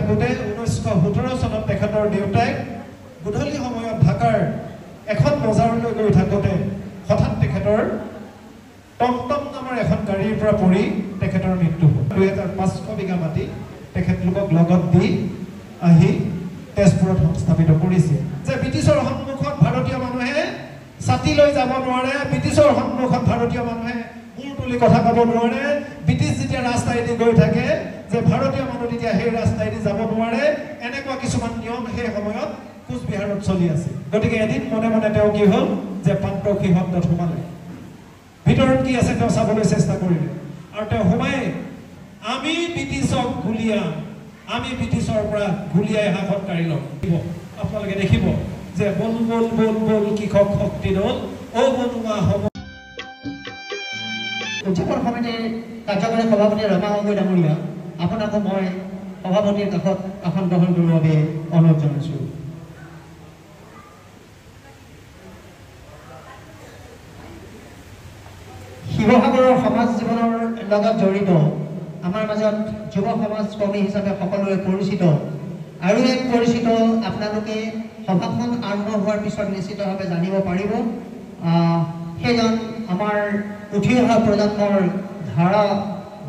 থাকোঁতে 1917 চনত তেখেতৰ দেউতাই গধূলি সময়ত ঢাকাৰ এখন বজাৰলৈ গৈ থাকোঁতে হঠাৎ তেখেতৰ টমটম নামৰ এখন গাড়ীৰ পৰা পৰি তেখেতৰ মৃত্যু হ'ল। 2500 বিঘা মাটি তেখেতলোকক লগত দি আহি তেজপুৰত সংস্থাপিত কৰিছে। যে ব্ৰিটিছৰ সন্মুখত ভাৰতীয় মানুহে ছাতি লৈ যাব নোৱাৰে, ব্ৰিটিছৰ সন্মুখত ভাৰতীয় মানুহে মূৰ তুলি কথা ক'ব নোৱাৰে। ব্ৰিটিছ যেতিয়া ৰাস্তাইদি গৈ থাকে যে ভাৰতীয় মানুহ তেতিয়া সেই ৰাস্তাইদি যাব নোৱাৰে, এনেকুৱা কিছুমান নিয়ম সেই সময়ত কোচবিহাৰত চলি আছে। গতিকে এদিন মনে মনে তেওঁ কি হ'ল যে পাণ্ডসী সত্ৰত সোমালে। ভিতৰত কি আছে তেওঁ চাবলৈ চেষ্টা কৰিলে আৰু তেওঁ সোমাই আমি ব্ৰিটিছক গুলিয়াম, আমি ব্ৰিটিছৰ পৰা গুলিয়াই হাতত কাঢ়ি ল'ম। আপোনালোকে দেখিব যে বল বল বল বল কৃষক শক্তি দল অ বনোৱা হ'ব। উদযাপন সমিতিৰ কাৰ্যকৰী সভাপতি ৰমা গগৈ ডাঙৰীয়া, আপোনাকো মই সভাপতিৰ কাষত আসন গ্ৰহণ কৰিবৰ বাবে অনুৰোধ জনাইছোঁ। শিৱসাগৰৰ সমাজ জীৱনৰ লগত জড়িত আমাৰ মাজত যুৱ সমাজ কৰ্মী হিচাপে সকলোৰে পৰিচিত আৰু এক পৰিচিত আপোনালোকে সভাখন আৰম্ভ হোৱাৰ পিছত নিশ্চিতভাৱে জানিব পাৰিব। সেইজন আমাৰ উঠি অহা প্ৰজন্মৰ ধাৰা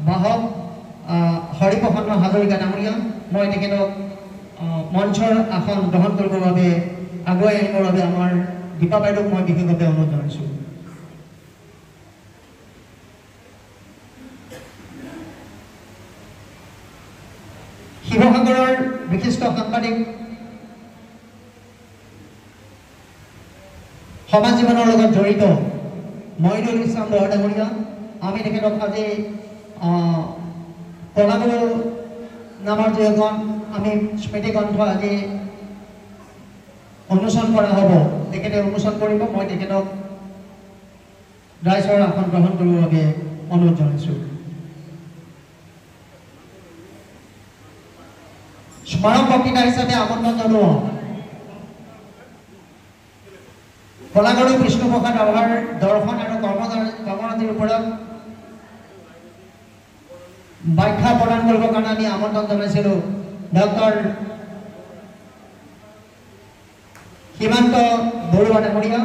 বাহক হৰিপ্ৰসন্ন হাজৰিকা ডাঙৰীয়া। মই তেখেতক মঞ্চৰ আসন গ্ৰহণ কৰিবৰ বাবে আগুৱাই আনিবৰ বাবে আমাৰ দীপা বাইদেউক মই বিশেষভাৱে অনুৰোধ জনাইছোঁ। শিৱসাগৰৰ বিশিষ্ট সাংবাদিক, সমাজ জীৱনৰ লগত জড়িত মইনুল ইছলাম বৰা ডাঙৰীয়া, আমি তেখেতক আজি কলাগুৰু নামৰ যি এখন আমি স্মৃতি গ্ৰন্থ আজি উন্মোচন কৰা হ'ব, তেখেতে উন্মোচন কৰিব। মই তেখেতক ৰাইজৰ আসন গ্ৰহণ কৰিবৰ বাবে অনুৰোধ জনাইছোঁ। স্মাৰক বক্তৃতা হিচাপে আমন্ত্ৰণ জনোৱা কলাগুৰু বিষ্ণুপ্ৰসাদ ৰাভাৰ দৰ্শন আৰু কৰ্মৰাজিৰ ওপৰত ব্যাখ্যা প্ৰদান কৰিবৰ কাৰণে আমি আমন্ত্ৰণ জনাইছিলোঁ ডক্টৰ সীমান্ত বৰুৱা ডাঙৰীয়া।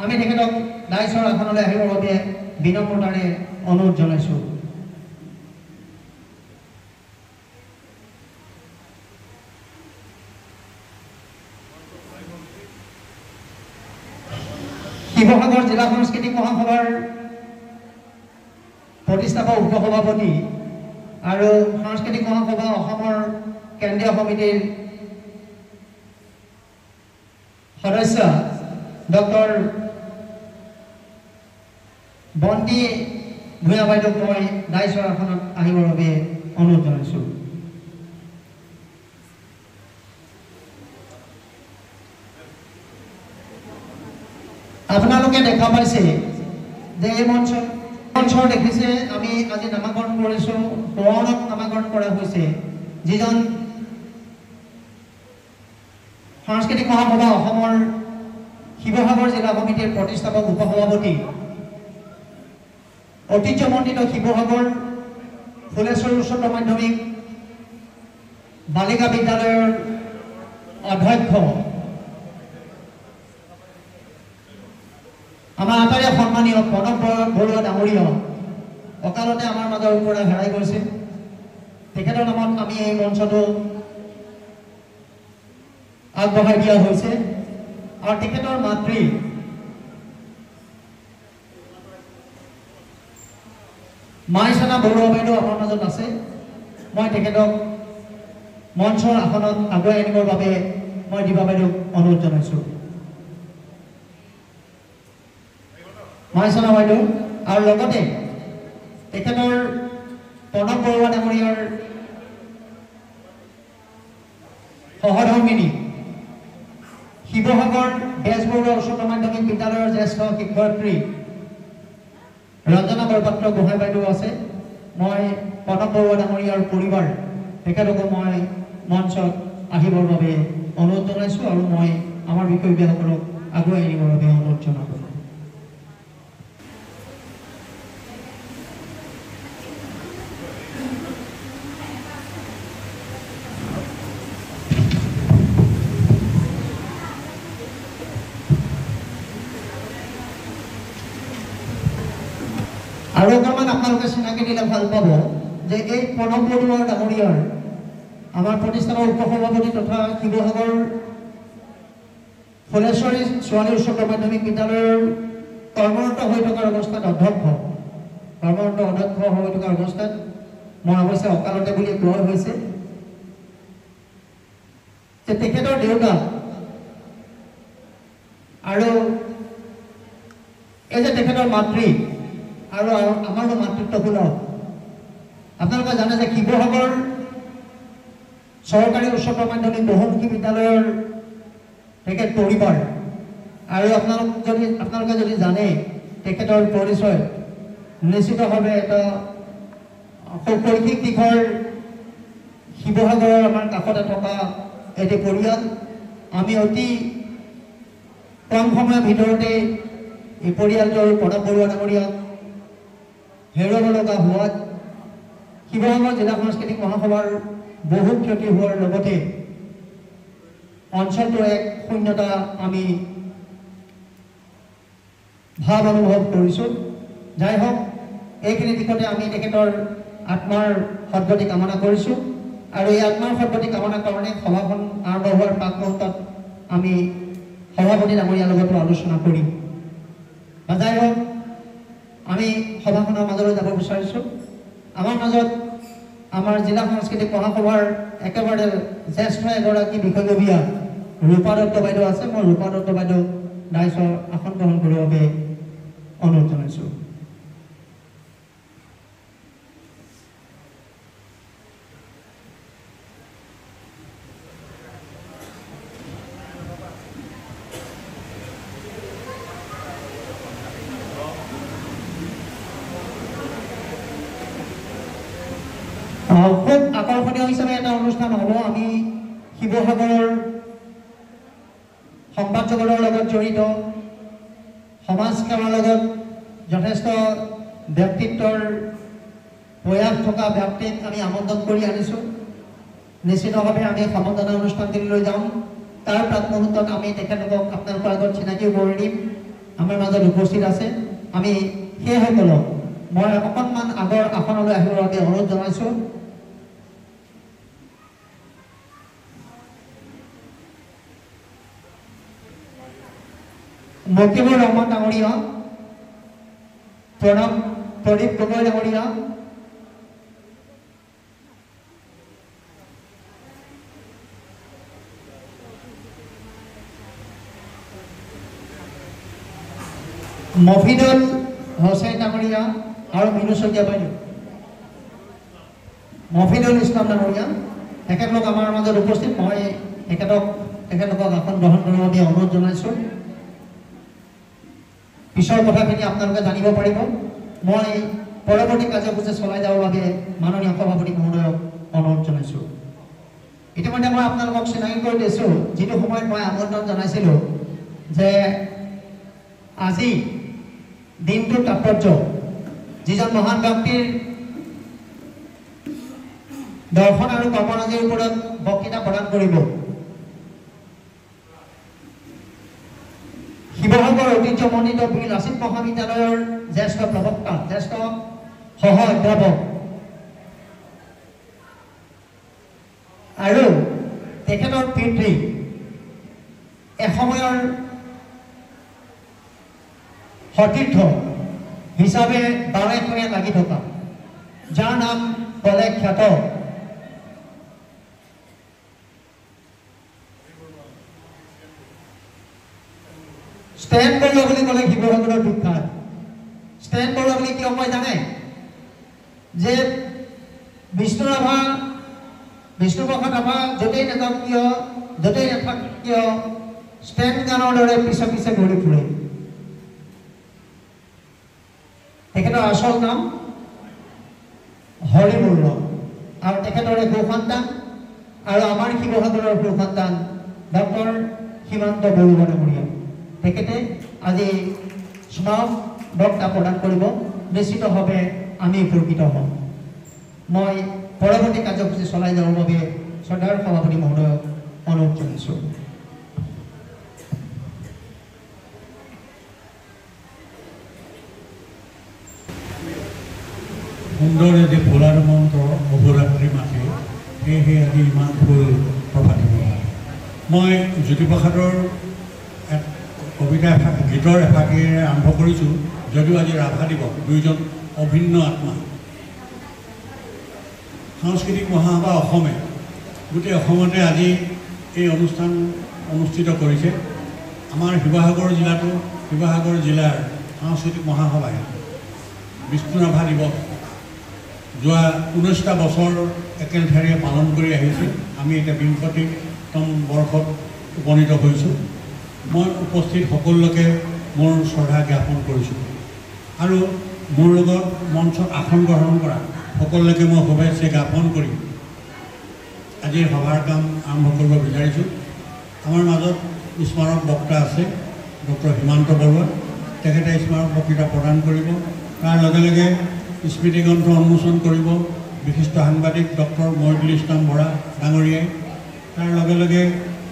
আমি তেখেতক ৰাইজৰ আসনলৈ আহিবৰ বাবে বিনম্ৰতাৰে অনুৰোধ জনাইছোঁ। শিৱসাগৰ জিলা সাংস্কৃতিক মহাসভাৰ প্ৰতিষ্ঠাপক উপসভাপতি আৰু সাংস্কৃতিক মহাসভা অসমৰ কেন্দ্ৰীয় সমিতিৰ সদস্য ডক্টৰ বন্তি ভূঞা বাইদেউক মই ৰাইজৰ আসনত আহিবৰ বাবে অনুৰোধ জনাইছোঁ। আপোনালোকে দেখা পাইছে যে এই মঞ্চৰ দেখিছে আমি আজি নামাকৰণ কৰিছোঁ, সোঁৱৰণক নামাকৰণ কৰা হৈছে, যিজন সাংস্কৃতিক মহাসভা অসমৰ শিৱসাগৰ জিলা সমিতিৰ প্ৰতিষ্ঠাপক উপসভাপতি, ঐতিহ্যমণ্ডিত শিৱসাগৰ ফুলেশ্বৰী উচ্চতৰ মাধ্যমিক বালিকা বিদ্যালয়ৰ অধ্যক্ষ আমাৰ আটাইৰে সন্মানীয় প্ৰণৱ বৰুৱা ডাঙৰীয়া অকালতে আমাৰ মাজৰ পৰা হেৰাই গৈছে। তেখেতৰ নামত আমি এই মঞ্চটো আগবঢ়াই দিয়া হৈছে আৰু তেখেতৰ মাতৃ মাইছানা বৰুৱা বাইদেউ আমাৰ মাজত আছে। মই তেখেতক মঞ্চৰ আসনত আগুৱাই আনিবৰ বাবে মই দীপা বাইদেউক অনুৰোধ জনাইছোঁ। মাইছানা বাইদেউ আৰু লগতে তেখেতৰ প্ৰণৱ বৰুৱা ডাঙৰীয়াৰ সহধৰ্মিনী শিৱসাগৰ বেজবৰুৱা উচ্চতৰ মাধ্যমিক বিদ্যালয়ৰ জ্যেষ্ঠ শিক্ষয়িত্ৰী ৰঞ্জনা বৰপাত্ৰ গোহাঁই বাইদেউ আছে। মই প্ৰণৱ বৰুৱা ডাঙৰীয়াৰ পৰিবাৰ তেখেতকো মই মঞ্চত আহিবৰ বাবে অনুৰোধ জনাইছোঁ আৰু মই আমাৰ বিষয়ববীয়াসকলক আগুৱাই আনিবৰ বাবে অনুৰোধ জনাইছোঁ। আৰু অকণমান আপোনালোকে চিনাকি দিলে ভাল পাব যে এই প্ৰণৱ বৰুৱা ডাঙৰীয়াৰ আমাৰ প্ৰতিষ্ঠানৰ উপসভাপতি তথা শিৱসাগৰ ফুলেশ্বৰী ছোৱালী উচ্চতৰ মাধ্যমিক বিদ্যালয়ৰ কৰ্মৰত হৈ থকাৰ অৱস্থাত কৰ্মৰত অধ্যক্ষ হৈ থকাৰ অৱস্থাত মই অৱশ্যে অকালতে বুলি কোৱা হৈছে যে তেখেতৰ দেউতাক আৰু এই যে তেখেতৰ মাতৃ আৰু আমাৰো মাতৃত্বসুলভ আপোনালোকে জানে যে শিৱসাগৰ চৰকাৰী উচ্চতৰ মাধ্যমিক বহুমুখী বিদ্যালয়ৰ তেখেত পৰিবাৰ আৰু আপোনালোকে যদি জানে তেখেতৰ পৰিচয় নিশ্চিতভাৱে এটা শৈক্ষিক দিশৰ শিৱসাগৰৰ আমাৰ কাষতে থকা এটি পৰিয়াল আমি অতি কম সময়ৰ ভিতৰতে এই পৰিয়ালটোৰ প্ৰণৱ বৰুৱা ডাঙৰীয়াক হেৰুৱাব লগা হোৱাত শিৱসাগৰ জিলা সাংস্কৃতিক মহাসভাৰ বহু ক্ষতি হোৱাৰ লগতে অঞ্চলটোৰ এক শূন্যতা আমি ভাৱ অনুভৱ কৰিছোঁ। যাই হওক এইখিনি দিশতে আমি তেখেতৰ আত্মাৰ সদ্গতি কামনা কৰিছোঁ আৰু এই আত্মাৰ সদ্গতি কামনাৰ কাৰণে সভাখন আৰম্ভ হোৱাৰ পাক মুহূৰ্তত আমি সভাপতি ডাঙৰীয়াৰ লগতো আলোচনা কৰিম। যাই হওক আমি সভাখনৰ মাজলৈ যাব বিচাৰিছোঁ। আমাৰ মাজত আমাৰ জিলা সাংস্কৃতিক মহাসভাৰ একেবাৰে জ্যেষ্ঠ এগৰাকী বিষয়ববীয়া ৰূপা দত্ত বাইদেউ আছে। মই ৰূপা দত্ত বাইদেউ ডাইচৰ আসন গ্ৰহণ কৰিবৰ বাবে অনুৰোধ জনাইছোঁ। খুব আকৰ্ষণীয় হিচাপে এটা অনুষ্ঠান হ'ব। আমি শিৱসাগৰৰ সংবাদ জগতৰ লগত জড়িত সমাজ সেৱাৰ লগত যথেষ্ট ব্যক্তিত্বৰ প্ৰয়াস থকা ব্যক্তিক আমি আমন্ত্ৰণ কৰি আনিছোঁ। নিশ্চিতভাৱে আমি সম্বৰ্ধনা অনুষ্ঠানটিলৈ যাম। তাৰ প্ৰাক মুহূৰ্তত আমি তেখেতলোকক আপোনালোকৰ আগত চিনাকি কৰি দিম। আমাৰ মাজত উপস্থিত আছে। আমি সেইসকলক মই অকণমান আগৰ আসনলৈ আহিবৰ বাবে অনুৰোধ জনাইছোঁ। মকিবুৰ ৰহমান ডাঙৰীয়া, প্ৰদীপ গগৈ ডাঙৰীয়া, মফিদুল হুছেইন ডাঙৰীয়া আৰু মিনু শইকীয়া বাইদেউ, মফিদুল ইছলাম ডাঙৰীয়া তেখেতলোক আমাৰ মাজত উপস্থিত। মই তেখেতলোকক আসন গ্ৰহণ কৰিবৰ বাবে অনুৰোধ জনাইছোঁ। পিছৰ কথাখিনি আপোনালোকে জানিব পাৰিব। মই পৰৱৰ্তী কাৰ্যসূচী চলাই যাবৰ বাবে মাননীয় সভাপতি মহোদয়ক অনুৰোধ জনাইছোঁ। ইতিমধ্যে মই আপোনালোকক চিনাকি কৰি দিছোঁ, যিটো সময়ত মই আমন্ত্ৰণ জনাইছিলোঁ যে আজি দিনটোৰ তাৎপৰ্য যিজন মহান ব্যক্তিৰ দৰ্শন আৰু কৰ্মৰাজিৰ ওপৰত বক্তৃতা প্ৰদান কৰিব। শিৱসাগৰ ঐতিহ্যমণ্ডিত বীৰ লাচিত মহাবিদ্যালয়ৰ জ্যেষ্ঠ প্ৰবক্তা, জ্যেষ্ঠ সহ অধ্যাপক আৰু তেখেতৰ পিতৃ এসময়ৰ সতীৰ্থ হিচাপে বাৰে কয়ে লাগি থকা, যাৰ নাম বলে খ্যাত ষ্টেন বৰুৱা বুলি ক'লে শিৱসাগৰৰ বিখ্যাত। ষ্টেন বৰুৱা বুলি কিয় কয় জানে? যে বিষ্ণুপ্ৰসাদ ৰাভা য'তেই নাথাক কিয় ষ্টেন গানৰ দৰে পিছে পিছে ঘূৰি ফুৰে। তেখেতৰ আচল নাম হৰি বৰুৱা আৰু তেখেতৰে সু সন্তান আৰু আমাৰ শিৱসাগৰৰ সু সন্তান ডক্টৰ সীমান্ত বৰুৱা ডাঙৰীয়া। তেখেতে আজি স্মাৰক বক্তৃতা প্ৰদান কৰিব। নিশ্চিতভাৱে আমি উপকৃত হ'ম। মই পৰৱৰ্তী কাৰ্যসূচী চলাই যাবৰ বাবে শ্ৰদ্ধাৰ সভাপতি মহোদয়ক অনুৰোধ জনাইছোঁ। সুন্দৰে যে ফুলাৰ মন্ত্ৰ অহোৰাত্ৰি মাতে সেয়েহে আজি ইমান ফুল প্ৰভাতিব। মই জ্যোতিপ্ৰসাদৰ কবিতা গীতৰ এফাঁকিৰে আৰম্ভ কৰিছোঁ, যদিও আজি ৰাভা দিৱস, দুয়োজন অভিন্ন আত্মা। সাংস্কৃতিক মহাসভা অসমে গোটেই অসমতে আজি এই অনুষ্ঠান অনুষ্ঠিত কৰিছে। আমাৰ শিৱসাগৰ জিলাৰ সাংস্কৃতিক মহাসভাই বিষ্ণু ৰাভা দিৱস যোৱা 19টা বছৰ একেলেঠাৰিয়ে পালন কৰি আহিছোঁ। আমি এতিয়া 20তম বৰ্ষত উপনীত হৈছোঁ। মই উপস্থিত সকলোকে মোৰ শ্ৰদ্ধা জ্ঞাপন কৰিছোঁ আৰু মোৰ লগত মঞ্চত আসন গ্ৰহণ কৰা সকলোকে মই শুভেচ্ছা জ্ঞাপন কৰি আজিৰ সভাৰ কাম আৰম্ভ কৰিব বিচাৰিছোঁ। আমাৰ মাজত স্মাৰক বক্তা আছে ডক্টৰ হিমান্ত বৰুৱা, তেখেতে স্মাৰক বক্তৃতা প্ৰদান কৰিব। তাৰ লগে লগে স্মৃতিগ্ৰন্থ উন্মোচন কৰিব বিশিষ্ট সাংবাদিক ডক্টৰ মহিদুল ইছলাম বৰা ডাঙৰীয়াই। তাৰ লগে লগে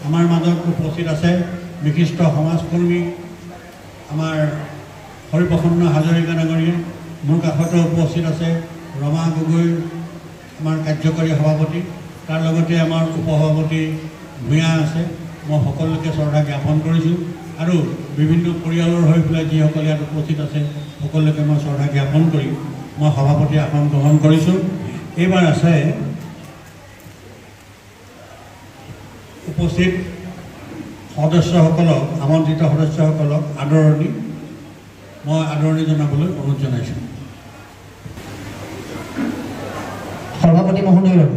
আমাৰ মাজত উপস্থিত আছে বিশিষ্ট সমাজকৰ্মী আমাৰ হৰিপ্ৰসন্ন হাজৰিকা ডাঙৰীয়া। মোৰ কাষতে উপস্থিত আছে ৰমা গগৈ, আমাৰ কাৰ্যকৰী সভাপতি। তাৰ লগতে আমাৰ উপসভাপতি ভূঞা আছে। মই সকলোকে শ্ৰদ্ধা জ্ঞাপন কৰিছোঁ আৰু বিভিন্ন পৰিয়ালৰ হৈ পেলাই যিসকল ইয়াত উপস্থিত আছে সকলোকে মই শ্ৰদ্ধা জ্ঞাপন কৰি মই সভাপতি আসন গ্ৰহণ কৰিছোঁ। এইবাৰ আছে উপস্থিত সদস্যসকলক, আমন্ত্ৰিত সদস্যসকলক মই আদৰণি জনাবলৈ অনুৰোধ জনাইছোঁ। সভাপতি মহোদয়ৰ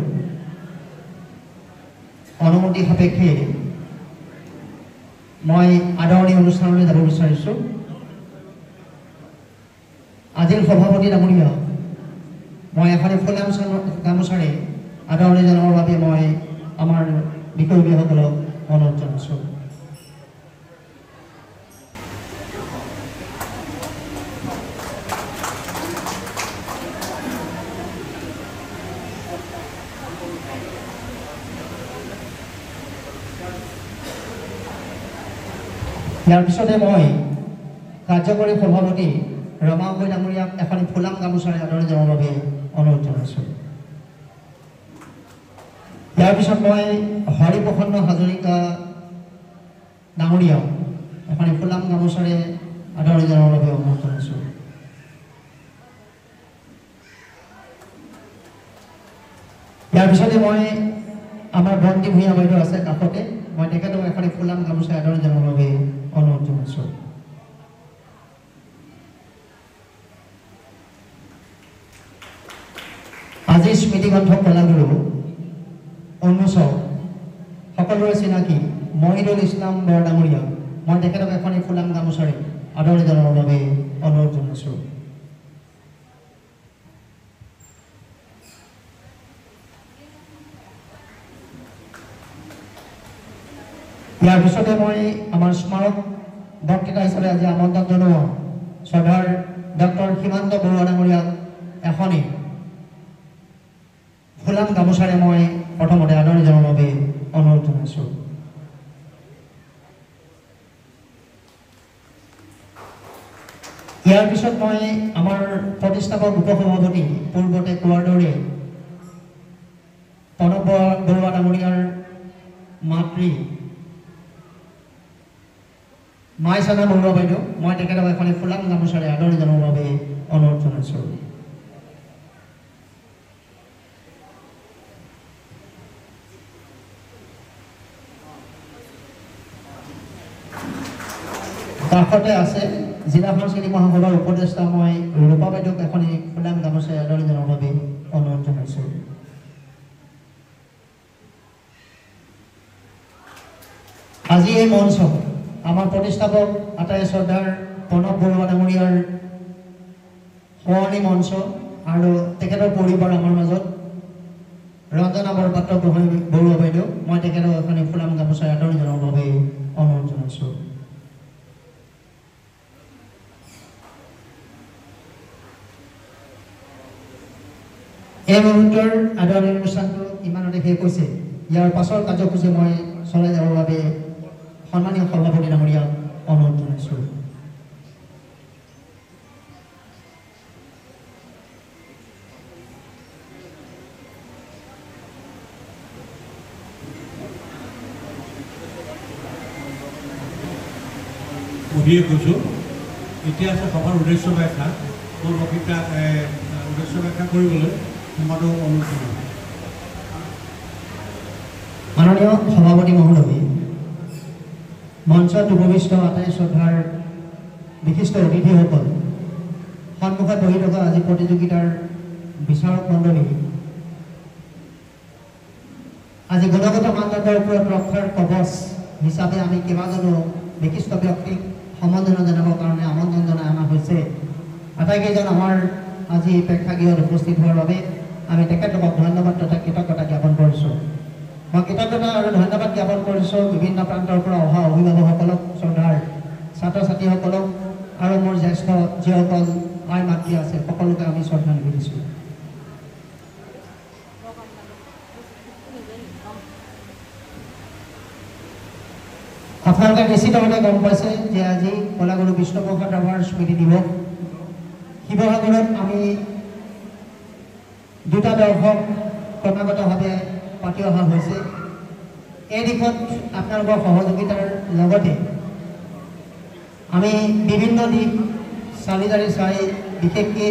অনুমতি সাপেক্ষে মই আদৰণি অনুষ্ঠানলৈ যাব বিচাৰিছোঁ। আজিৰ সভাপতি ডাঙৰীয়া, মই এখন ফুল গামোচাৰে আদৰণি জনাবৰ বাবে মই আমাৰ বিষয়ববীয়াসকলক অনুৰোধ জনাইছোঁ। ইয়াৰ পিছতে মই কাৰ্যকৰী সভাপতি ৰমা গগৈ ডাঙৰীয়াক এখন ফুলাম গামোচাৰে আদৰণি জনাবৰ বাবে অনুৰোধ জনাইছোঁ। ইয়াৰ পিছত মই হৰিপ্ৰসন্ন হাজৰিকা ডাঙৰীয়াক এখন ফুলাম গামোচাৰে আদৰণি জনাবৰ বাবে অনুৰোধ জনাইছোঁ। ইয়াৰ পিছতে মই আমাৰ বন্তি ভূঞা বাইদেউ আছে কাষতে, মই তেখেতক এখন ফুলাম গামোচাৰে আদৰণি জনাবৰ বাবে অনুৰোধ জনাইছোঁ। আজি স্মৃতিগ্ৰন্থ কলাগুৰু উন্মোচক সকলোৰে চিনাকি মহিদুল ইছলাম বৰা ডাঙৰীয়া, মই তেখেতক এখন ফুলাম গামোচাৰে আদৰণি জনাবৰ বাবে অনুৰোধ জনাইছোঁ। ইয়াৰ পিছতে মই আমাৰ স্মাৰক বক্তৃতা হিচাপে আজি আমন্ত্ৰণ জনোৱা শ্ৰদ্ধাৰ ডক্টৰ হিমান্ত বৰুৱা ডাঙৰীয়াক এখনি ফুলাম গামোচাৰে মই প্ৰথমতে আদৰণি জনাবৰ বাবে অনুৰোধ জনাইছোঁ। ইয়াৰ পিছত মই আমাৰ প্ৰতিষ্ঠাপক উপসভাপতি পূৰ্বতে কোৱাৰ দৰে প্ৰণৱ বৰুৱা ডাঙৰীয়াৰ মাতৃ মাইচানা বৰুৱা বাইদেউ, মই তেখেতক এখন ফুলাম গামোচাৰে আদৰণি জনাবৰ বাবে অনুৰোধ জনাইছোঁ। কাষতে আছে জিলা সাংস্কৃতিক মহাসভাৰ উপদেষ্টা মই ৰূপা বাইদেউক এখন ফুলাম গামোচাৰে আদৰণি জনাবৰ বাবে অনুৰোধ জনাইছোঁ। আজি এই মঞ্চ আমাৰ প্ৰতিষ্ঠাপক আটাই শ্ৰদ্ধাৰ প্ৰণৱ বৰুৱা ডাঙৰীয়াৰ সোঁৱৰণি মঞ্চ আৰু তেখেতৰ পৰিবাৰ আমাৰ মাজত ৰঞ্জনা বৰপাত্ৰ বৰুৱা বাইদেউ, মই তেখেতক এখন ফুলাম গামোচাৰে আদৰণি জনাবৰ বাবে অনুৰোধ জনাইছোঁ। এই মুহূৰ্তৰ আদৰণি অনুষ্ঠানটো ইমানতে শেষ হৈছে। ইয়াৰ পাছৰ কাৰ্যসূচী মই চলাই যাবৰ বাবে সন্মানীয় সভাপতি ডাঙৰীয়াক অনুৰোধ জনাইছোঁ। পঢ়িয়ে কৈছোঁ। এতিয়া আছে সভাৰ উদ্দেশ্য ব্যাখ্যা। মই বক্তৃতা উদ্দেশ্য ব্যাখ্যা কৰিবলৈ সম্পাদক অনুৰোধ কৰিছোঁ। মাননীয় সভাপতি মহোদয়, মঞ্চত উপবিষ্ট আটাই শ্ৰদ্ধাৰ বিশিষ্ট অতিথিসকল, সন্মুখত বহি থকা আজি প্ৰতিযোগিতাৰ বিচাৰক মণ্ডলী, আজি গুণগত মানদণ্ডৰ ওপৰত ৰক্ষাৰ কবচ হিচাপে আমি কেইবাজনো বিশিষ্ট ব্যক্তিক সম্বৰ্ধনা জনাবৰ কাৰণে আমন্ত্ৰণ জনাই অনা হৈছে। আটাইকেইজন আমাৰ আজি প্ৰেক্ষাগৃহত উপস্থিত হোৱাৰ বাবে আমি তেখেতলোকক ধন্যবাদ তথা কৃতজ্ঞতা জ্ঞাপন কৰিছোঁ। মই কৃতজ্ঞতা আৰু ধন্যবাদ জ্ঞাপন কৰিছোঁ বিভিন্ন প্ৰান্তৰ পৰা অহা অভিভাৱকসকলক, শ্ৰদ্ধাৰ ছাত্ৰ ছাত্ৰীসকলক আৰু মোৰ জ্যেষ্ঠ যিসকল আই মাতৃ আছে সকলোকে আমি শ্ৰদ্ধা নিবেদিছোঁ। আপোনালোকে নিশ্চিতভাৱে গম পাইছে যে আজি কলাগুৰু বিষ্ণুপ্ৰসাদ ৰাভাৰ স্মৃতি দিৱস। শিৱসাগৰত আমি দুটা দশক ক্ৰমাগতভাৱে পাতি অহা হৈছে। এই দিশত আপোনালোকৰ সহযোগিতাৰ লগতে আমি বিভিন্ন দিশ চালি জাৰি চাই, বিশেষকৈ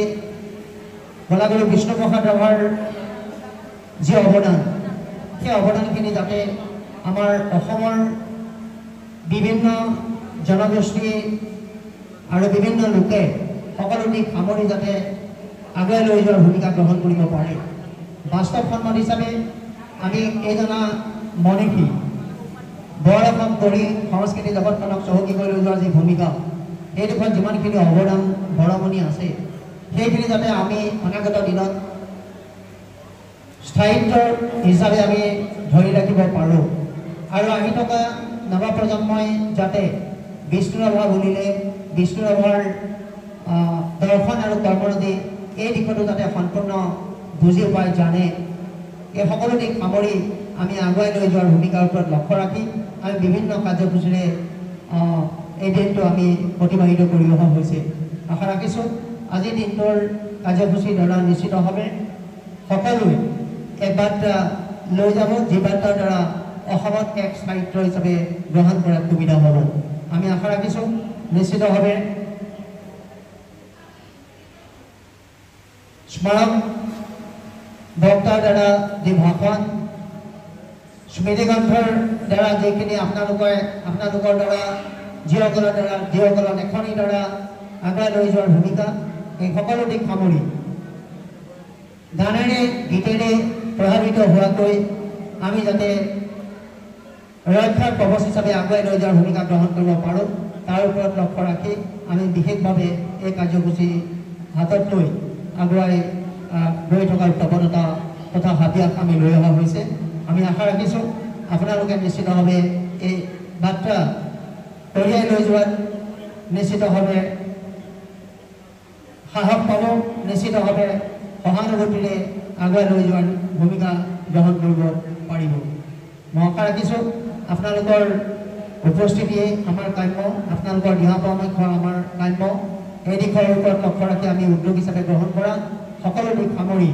কলাগুৰু বিষ্ণুপ্ৰসাদ ৰাভাৰ যি অৱদান, সেই অৱদানখিনি যাতে আমাৰ অসমৰ বিভিন্ন জনগোষ্ঠী আৰু বিভিন্ন লোকে সকলো দিশ সামৰি যাতে আগুৱাই লৈ যোৱাৰ ভূমিকা গ্ৰহণ কৰিব পাৰে। বাস্তৱ সন্মত হিচাপে আমি এই জনা মনীষী বৰ এখন কৰি সংস্কৃতি জগতখনক চহকী কৰি লৈ যোৱাৰ যি ভূমিকা, এই দিশত যিমানখিনি অৱদান বৰঙণি আছে, সেইখিনি যাতে আমি অনাগত দিনত স্থায়িত্ব হিচাপে আমি ধৰি ৰাখিব পাৰোঁ আৰু আহি থকা নৱপ্ৰজন্মই যাতে বিষ্ণু ৰাভা বুলিলে বিষ্ণু ৰাভাৰ দৰ্শন আৰু কৰ্মৰাজি এই দিশতো যাতে সম্পূৰ্ণ বুজি পাই জানে, এই সকলো দিশ সামৰি আমি আগুৱাই লৈ যোৱাৰ ভূমিকাৰ ওপৰত লক্ষ্য ৰাখি আমি বিভিন্ন কাৰ্যসূচীৰে এই দিনটো আমি অতিবাহিত কৰি অহা হৈছে। আশা ৰাখিছোঁ আজিৰ দিনটোৰ কাৰ্যসূচীৰ দ্বাৰা নিশ্চিতভাৱে সকলোৱে এক বাৰ্তা লৈ যাব, যি বাৰ্তাৰ দ্বাৰা অসমত এক সাহিত্য হিচাপে গ্ৰহণ কৰাত সুবিধা হ'ব। আমি আশা ৰাখিছোঁ নিশ্চিতভাৱে স্মাৰক বক্তাৰ দ্বাৰা যি ভাষণ, স্মৃতিগ্ৰন্থৰ দ্বাৰা যিখিনি আপোনালোকৰ দ্বাৰা যিসকলৰ লেখনিৰ দ্বাৰা আগুৱাই লৈ যোৱাৰ ভূমিকা, এই সকলো দিশ সামৰি গানেৰে গীতেৰে প্ৰভাৱিত হোৱাকৈ আমি যাতে ৰক্ষাৰ কবচ হিচাপে আগুৱাই লৈ যোৱাৰ ভূমিকা গ্ৰহণ কৰিব পাৰোঁ, তাৰ ওপৰত লক্ষ্য ৰাখি আমি বিশেষভাৱে এই কাৰ্যসূচী হাতত লৈ আগুৱাই গৈ থকাৰ প্ৰৱণতা তথা হাবিয়াস আমি লৈ অহা হৈছে। আমি আশা ৰাখিছোঁ আপোনালোকে নিশ্চিতভাৱে এই বাৰ্তা কঢ়িয়াই লৈ যোৱাত নিশ্চিতভাৱে সাহস পাব, নিশ্চিতভাৱে সহানুভূতিৰে আগুৱাই লৈ যোৱাৰ ভূমিকা গ্ৰহণ কৰিব পাৰিব। মই আশা ৰাখিছোঁ আপোনালোকৰ উপস্থিতিয়ে আমাৰ কাম্য, আপোনালোকৰ দিহা পৰামৰ্শ আমাৰ কাম্য। এই দিশৰ ওপৰত লক্ষ্য ৰাখি আমি উদ্যোগ হিচাপে গ্ৰহণ কৰা সকলো দিশ সামৰি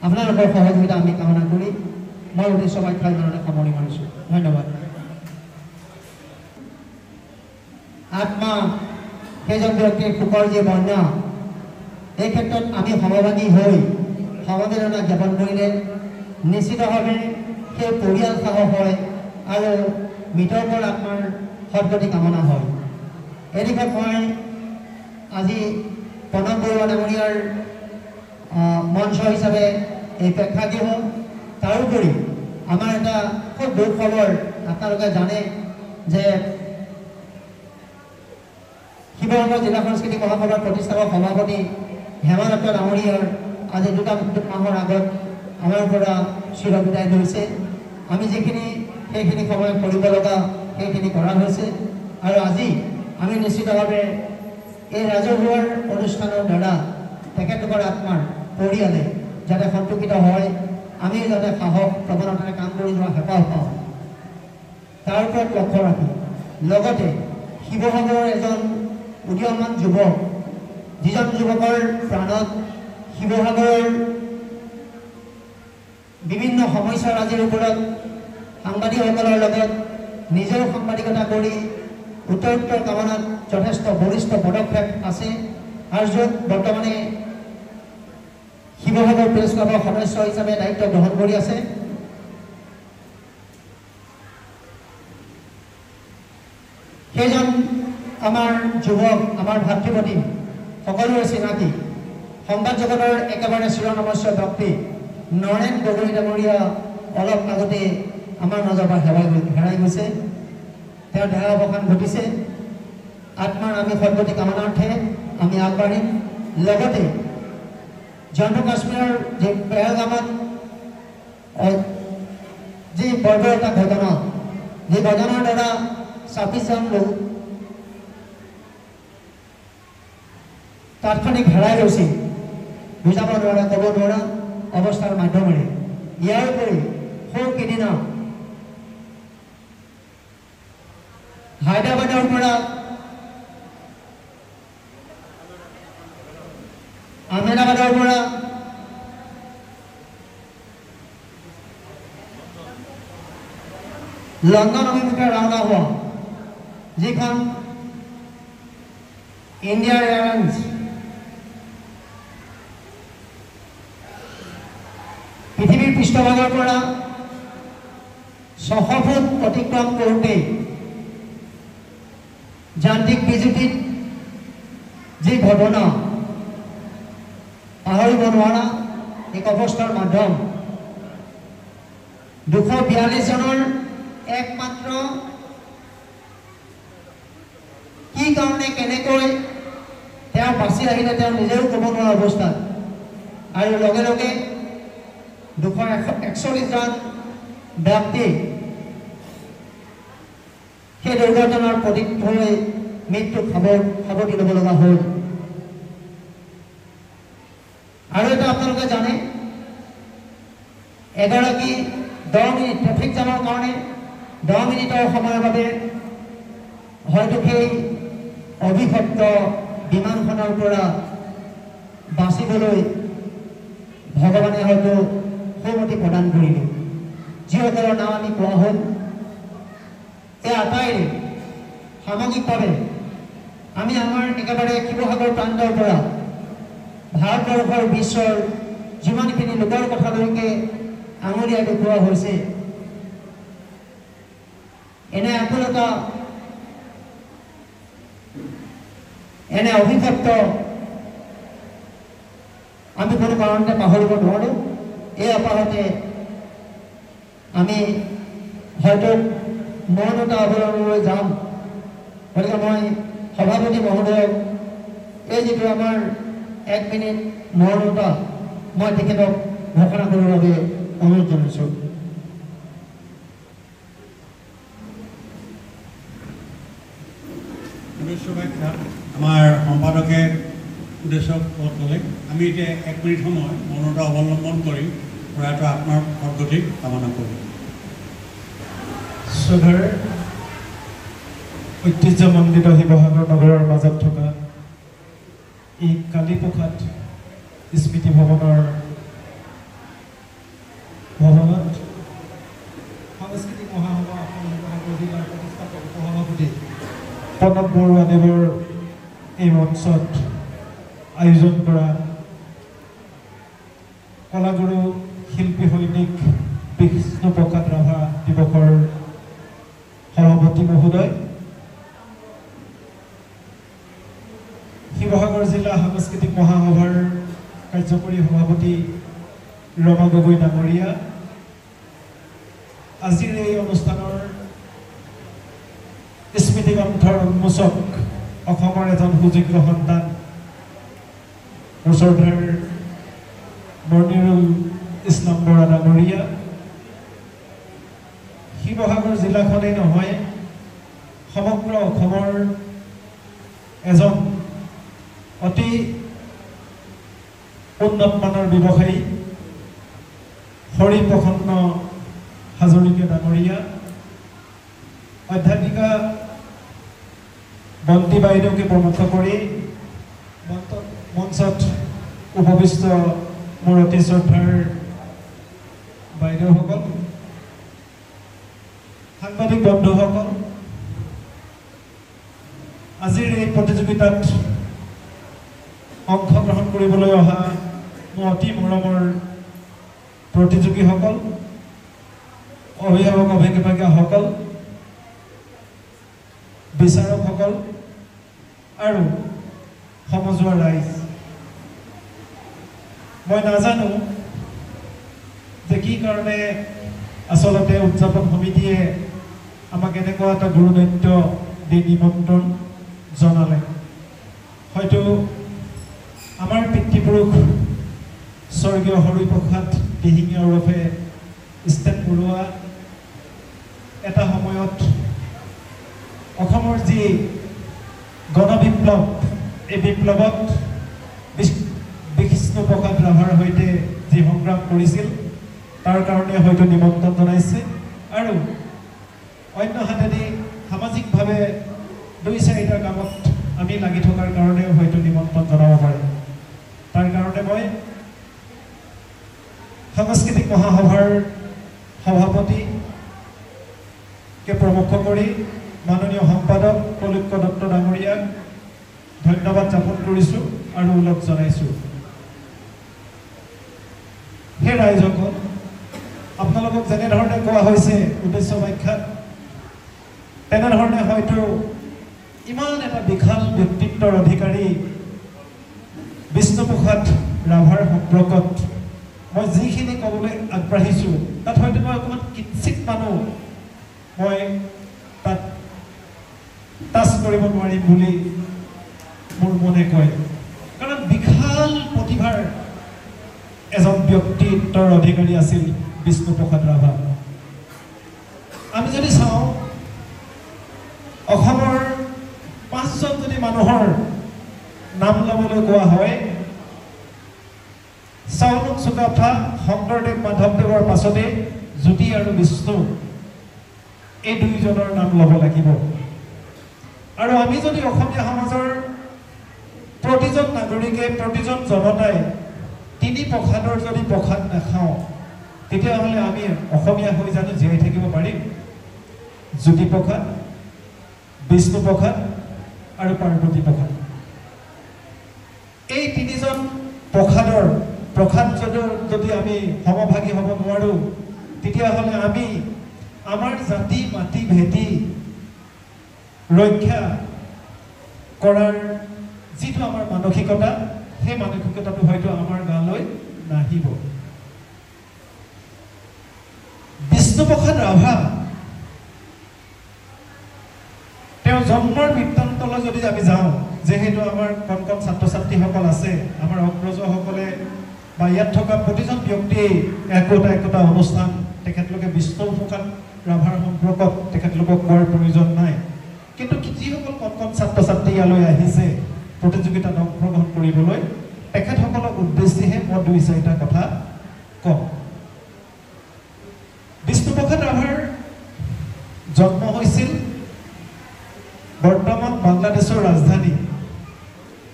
আপোনালোকৰ সহযোগিতা আমি কামনা কৰি মই উদ্দেশ্য ব্যাখ্যা ইমানতে সামৰি মাৰিছোঁ। ধন্যবাদ। আত্মা সেইজন ব্যক্তিৰ সুখৰ যি বন্যা, এই ক্ষেত্ৰত আমি সমভাগী হৈ সমবেদনা জ্ঞাপন কৰিলে নিশ্চিতভাৱে সেই পৰিয়াল সাহস হয় আৰু মৃতকৰ আত্মাৰ সদ্গতি কামনা হয়। এই দিশত মই আজি প্ৰণৱ বৰুৱা ডাঙৰীয়াৰ মঞ্চ হিচাপে এই প্ৰেক্ষাগৃহ, তাৰোপৰি আমাৰ এটা খুব দুখ খবৰ, আপোনালোকে জানে যে শিৱসাগৰ জিলা সংস্কৃতি মহাসভাৰ প্ৰতিষ্ঠাপক সভাপতি হেমা দত্ত ডাঙৰীয়াৰ আজি দুটা মাহৰ আগত আমাৰ পৰা চিৰবিদায় লৈছে। আমি যিখিনি সেইখিনি সময়ত কৰিব লগা সেইখিনি কৰা হৈছে আৰু আজি আমি নিশ্চিতভাৱে এই ৰাজহুৱা অনুষ্ঠানৰ দ্বাৰা তেখেতলোকৰ আত্মাৰ পৰিয়ালে যাতে সন্তুষ্টিত হয়, আমি যাতে সাহস প্ৰৱণতাৰে কাম কৰি যোৱা হেঁপাহ পাওঁ, তাৰ ওপৰত লক্ষ্য ৰাখি লগতে শিৱসাগৰৰ এজন উদীয়মান যুৱক, যিজন যুৱকৰ প্ৰাণত শিৱসাগৰৰ বিভিন্ন সমস্যাৰাজিৰ ওপৰত সাংবাদিকসকলৰ লগত নিজৰ সাংবাদিকতা কৰি উত্তৰোত্তৰ কামনাত যথেষ্ট বলিষ্ঠ পদক্ষেপ আছে আৰু য'ত বৰ্তমানে শিৱসাগৰ প্ৰেছ ক্লাবৰ সদস্য হিচাপে দায়িত্ব গ্ৰহণ কৰি আছে। সেইজন আমাৰ যুৱক, আমাৰ ভাতৃপ্ৰতিম, সকলোৰে চিনাকি সংবাদ জগতৰ একেবাৰে চিৰনমস্য ব্যক্তি নৰেন গগৈ ডাঙৰীয়া অলপ আগতে আমাৰ মাজৰ পৰা হেৰাই গৈছে। তেওঁৰ দেহাৱসান ঘটিছে। আত্মাৰ আমি সদ্গতি কামনাৰ্থে আমি আগবাঢ়িম। লগতে জম্মু কাশ্মীৰৰ যি পেহেলগামত যি বৰ্বৰতা ঘটনা, যি ঘটনাৰ দ্বাৰা 26জন লোক তাৎক্ষণিক হেৰাই গৈছিল, বুজাব নোৱাৰা, ক'ব নোৱাৰা অৱস্থাৰ মাধ্যমেৰে। ইয়াৰ উপৰি সৌ সিদিনা হায়দৰাবাদৰ পৰা আহমেদাবাদৰ পৰা লণ্ডন অভিমুখে ৰাওনা হোৱা যিখন ইণ্ডিয়াৰ এয়াৰলাইন্স পৃথিৱীৰ পৃষ্ঠভাগৰ পৰা 600 ফুট অতিক্ৰম কৰোঁতে যান্ত্ৰিক বিজুতিত যি ঘটনা পাহৰিব নোৱাৰা এক অৱস্থাৰ মাধ্যম। 242 জনৰ একমাত্ৰ কি কাৰণে কেনেকৈ তেওঁ বাচি আহিলে তেওঁ নিজেও ক'ব নোৱাৰা অৱস্থাত, আৰু লগে লগে 241 জন ব্যক্তি সেই দুৰ্ঘটনাৰ পতিত হৈ মৃত্যুক সাৱটি ল'ব লগা হ'ল। আৰু এটা আপোনালোকে জানে, এগৰাকী 10 মিনিট ট্ৰেফিক জামৰ কাৰণে 10 মিনিটৰ সময়ৰ বাবে হয়তো সেই অভিশপ্ত বিমানখনৰ পৰা বাচিবলৈ ভগৱানে হয়তো সৌমতি প্ৰদান কৰিলে। যিসকলৰ নাম আমি কোৱা হ'ল, এই আটাইৰে সামগ্ৰিকভাৱে আমি আমাৰ একেবাৰে শিৱসাগৰ প্ৰান্তৰ পৰা ভাৰতবৰ্ষৰ বিশ্বৰ যিমানখিনি লোকৰ কথালৈকে আঙুলিয়াই দেখুওৱা হৈছে, এনে আকুলতা, এনে অভিশপ্ত আমি কোনো কাৰণতে পাহৰিব নোৱাৰোঁ। এই আপাহতে আমি হয়তো মৌনতা অৱলম্বনলৈ যাম। গতিকে মই সভাপতি মহোদয়ক এই যিটো আমাৰ 1 মিনিট মৌনতা মই তেখেতক ঘোষণা কৰাৰ বাবে অনুৰোধ জনাইছোঁ। আমাৰ সম্পাদকে উদ্দেশ্যক ক'লে আমি এতিয়া 1 মিনিট সময় মৌনতা অৱলম্বন কৰি প্ৰয়াত আত্মাৰ সদ্গতি কামনা কৰোঁ। শ্ৰদ্ধাৰ ঐতিহ্যমণ্ডিত শিৱসাগৰ নগৰৰ মাজত থকা এই কালিপ্ৰসাদ স্মৃতি ভৱনত সাংস্কৃতিক মহাসভা অসম শিৱসাগৰ জিলাৰ প্ৰতিষ্ঠাপক সভাপতি প্ৰণৱ বৰুৱাদেৱৰ এই মঞ্চত আয়োজন কৰা কলাগুৰু শিল্পী সৈনিক বিষ্ণুপ্ৰসাদ ৰাভা দিৱসৰ সভাপতি মহোদয়, শিৱসাগৰ জিলা সাংস্কৃতিক মহাসভাৰ কাৰ্যকৰী সভাপতি रमा গগৈ ডাঙৰীয়া, আজিৰ এই অনুষ্ঠানৰ স্মৃতিগ্ৰন্থৰ উন্মোচক অসমৰ এজন সুযোগ্য সন্তান শ্ৰদ্ধাৰ মনিৰুল ইছলাম বৰা ডাঙৰীয়া, শিৱসাগৰ জিলাখনেই নহয় সমগ্ৰ অসমৰ এজন অতি উন্নত মানৰ ব্যৱসায়ী হৰিপ্ৰসন্ন হাজৰিকা ডাঙৰীয়া, অধ্যাপিকা বন্তি বাইদেউকে প্ৰমুখ কৰি মঞ্চত উপবিষ্ট মোৰ অতি শ্ৰদ্ধাৰ বাইদেউসকল, সাংবাদিক বন্ধুসকল, আজিৰ এই প্ৰতিযোগিতাত অংশগ্ৰহণ কৰিবলৈ অহা মোৰ অতি মৰমৰ প্ৰতিযোগীসকল, অভিভাৱক অভিভাৱিকাসকল, বিচাৰকসকল আৰু সমজুৱা ৰাইজ, মই নাজানো যে কি কাৰণে আচলতে উদযাপন সমিতিয়ে আমাক এনেকুৱা এটা গুৰুদায়িত্ব দি নিমন্ত্ৰণ জনালে। হয়তো আমাৰ পিতৃপুৰুষ স্বৰ্গীয় হৰিপ্ৰসাদ দিহিঙীয়া ওৰফে ষ্টেন বৰুৱা এটা সময়ত অসমৰ যি গণবিপ্লৱ, এই বিপ্লৱত বিষ্ণুপ্ৰসাদ ৰাভাৰ সৈতে যি সংগ্ৰাম কৰিছিল তাৰ কাৰণে হয়তো নিমন্ত্ৰণ জনাইছে, আৰু অন্য হাতেদি সামাজিকভাৱে 2-4টা কামত আমি লাগি থকাৰ কাৰণেও হয়তো নিমন্ত্ৰণ জনাব পাৰে। তাৰ কাৰণে মই সাংস্কৃতিক মহাসভাৰ সভাপতিকে প্ৰমুখ কৰি মাননীয় সম্পাদক কলুক্য দত্ত ডাঙৰীয়াক ধন্যবাদ জ্ঞাপন কৰিছোঁ আৰু ওলগ জনাইছোঁ। সেই ৰাইজসকল, আপোনালোকক যেনেধৰণে কোৱা হৈছে উদ্দেশ্য ব্যাখ্যাত, তেনেধৰণে হয়তো ইমান এটা বিশাল ব্যক্তিত্বৰ অধিকাৰী বিষ্ণুপ্ৰসাদ ৰাভাৰ সম্পৰ্কত মই যিখিনি ক'বলৈ আগবাঢ়িছোঁ তাত হয়তো মই অকণমান কিঞ্চিত মানুহ মই তাত টাচ কৰিব নোৱাৰিম বুলি মোৰ মনে কয়, কাৰণ বিশাল প্ৰতিভাৰ এজন ব্যক্তিত্বৰ অধিকাৰী আছিল বিষ্ণুপ্ৰসাদ ৰাভা। আমি যদি চাওঁ অসমৰ 5জন যদি মানুহৰ নাম ল'বলৈ কোৱা হয়, চাউলুং চুকাফা, শংকৰদেৱ মাধৱদেৱৰ পাছতে জ্যোতি আৰু বিষ্ণু, এই 2জনৰ নাম ল'ব লাগিব। আৰু আমি যদি অসমীয়া সমাজৰ প্ৰতিজন নাগৰিকে, প্ৰতিজন জনতাই 3 প্ৰসাদৰ যদি প্ৰসাদ নাখাওঁ, তেতিয়াহ'লে আমি অসমীয়া হৈ জানো জীয়াই থাকিব পাৰিম? জ্যোতিপ্ৰসাদ, বিষ্ণুপ্ৰসাদ আৰু পাৰ্বতীপ্ৰসাদ, এই 3জন প্ৰসাদ যদি আমি সমভাগী হ'ব নোৱাৰোঁ, তেতিয়াহ'লে আমি আমাৰ জাতি মাটি ভেটি ৰক্ষা কৰাৰ যিটো আমাৰ মানসিকতা, সেই মানসিকতাটো হয়তো আমাৰ গালৈ নাহিব। বিষ্ণুপ্ৰসাদ ৰাভা তেওঁৰ জন্মৰ বৃত্তান্তলৈ যদি আমি যাওঁ, যিহেতু আমাৰ কণ কণ ছাত্ৰ ছাত্ৰীসকল আছে, আমাৰ অগ্ৰজসকলে বা ইয়াত থকা প্ৰতিজন ব্যক্তিয়ে একোটা অনুষ্ঠান তেখেতলোকে বিষ্ণুপ্ৰসাদ ৰাভাৰ সম্পৰ্কত তেখেতলোকক কোৱাৰ প্ৰয়োজন নাই। কিন্তু যিসকল কণ কণ ছাত্ৰ ছাত্ৰী ইয়ালৈ আহিছে প্ৰতিযোগিতাত অংশগ্ৰহণ কৰিবলৈ, তেখেতসকলক উদ্দেশ্যিহে মই 2-4টা কথা কম। বিষ্ণুপ্ৰসাদ ৰাভাৰ জন্ম হৈছিল বৰ্তমান বাংলাদেশৰ ৰাজধানী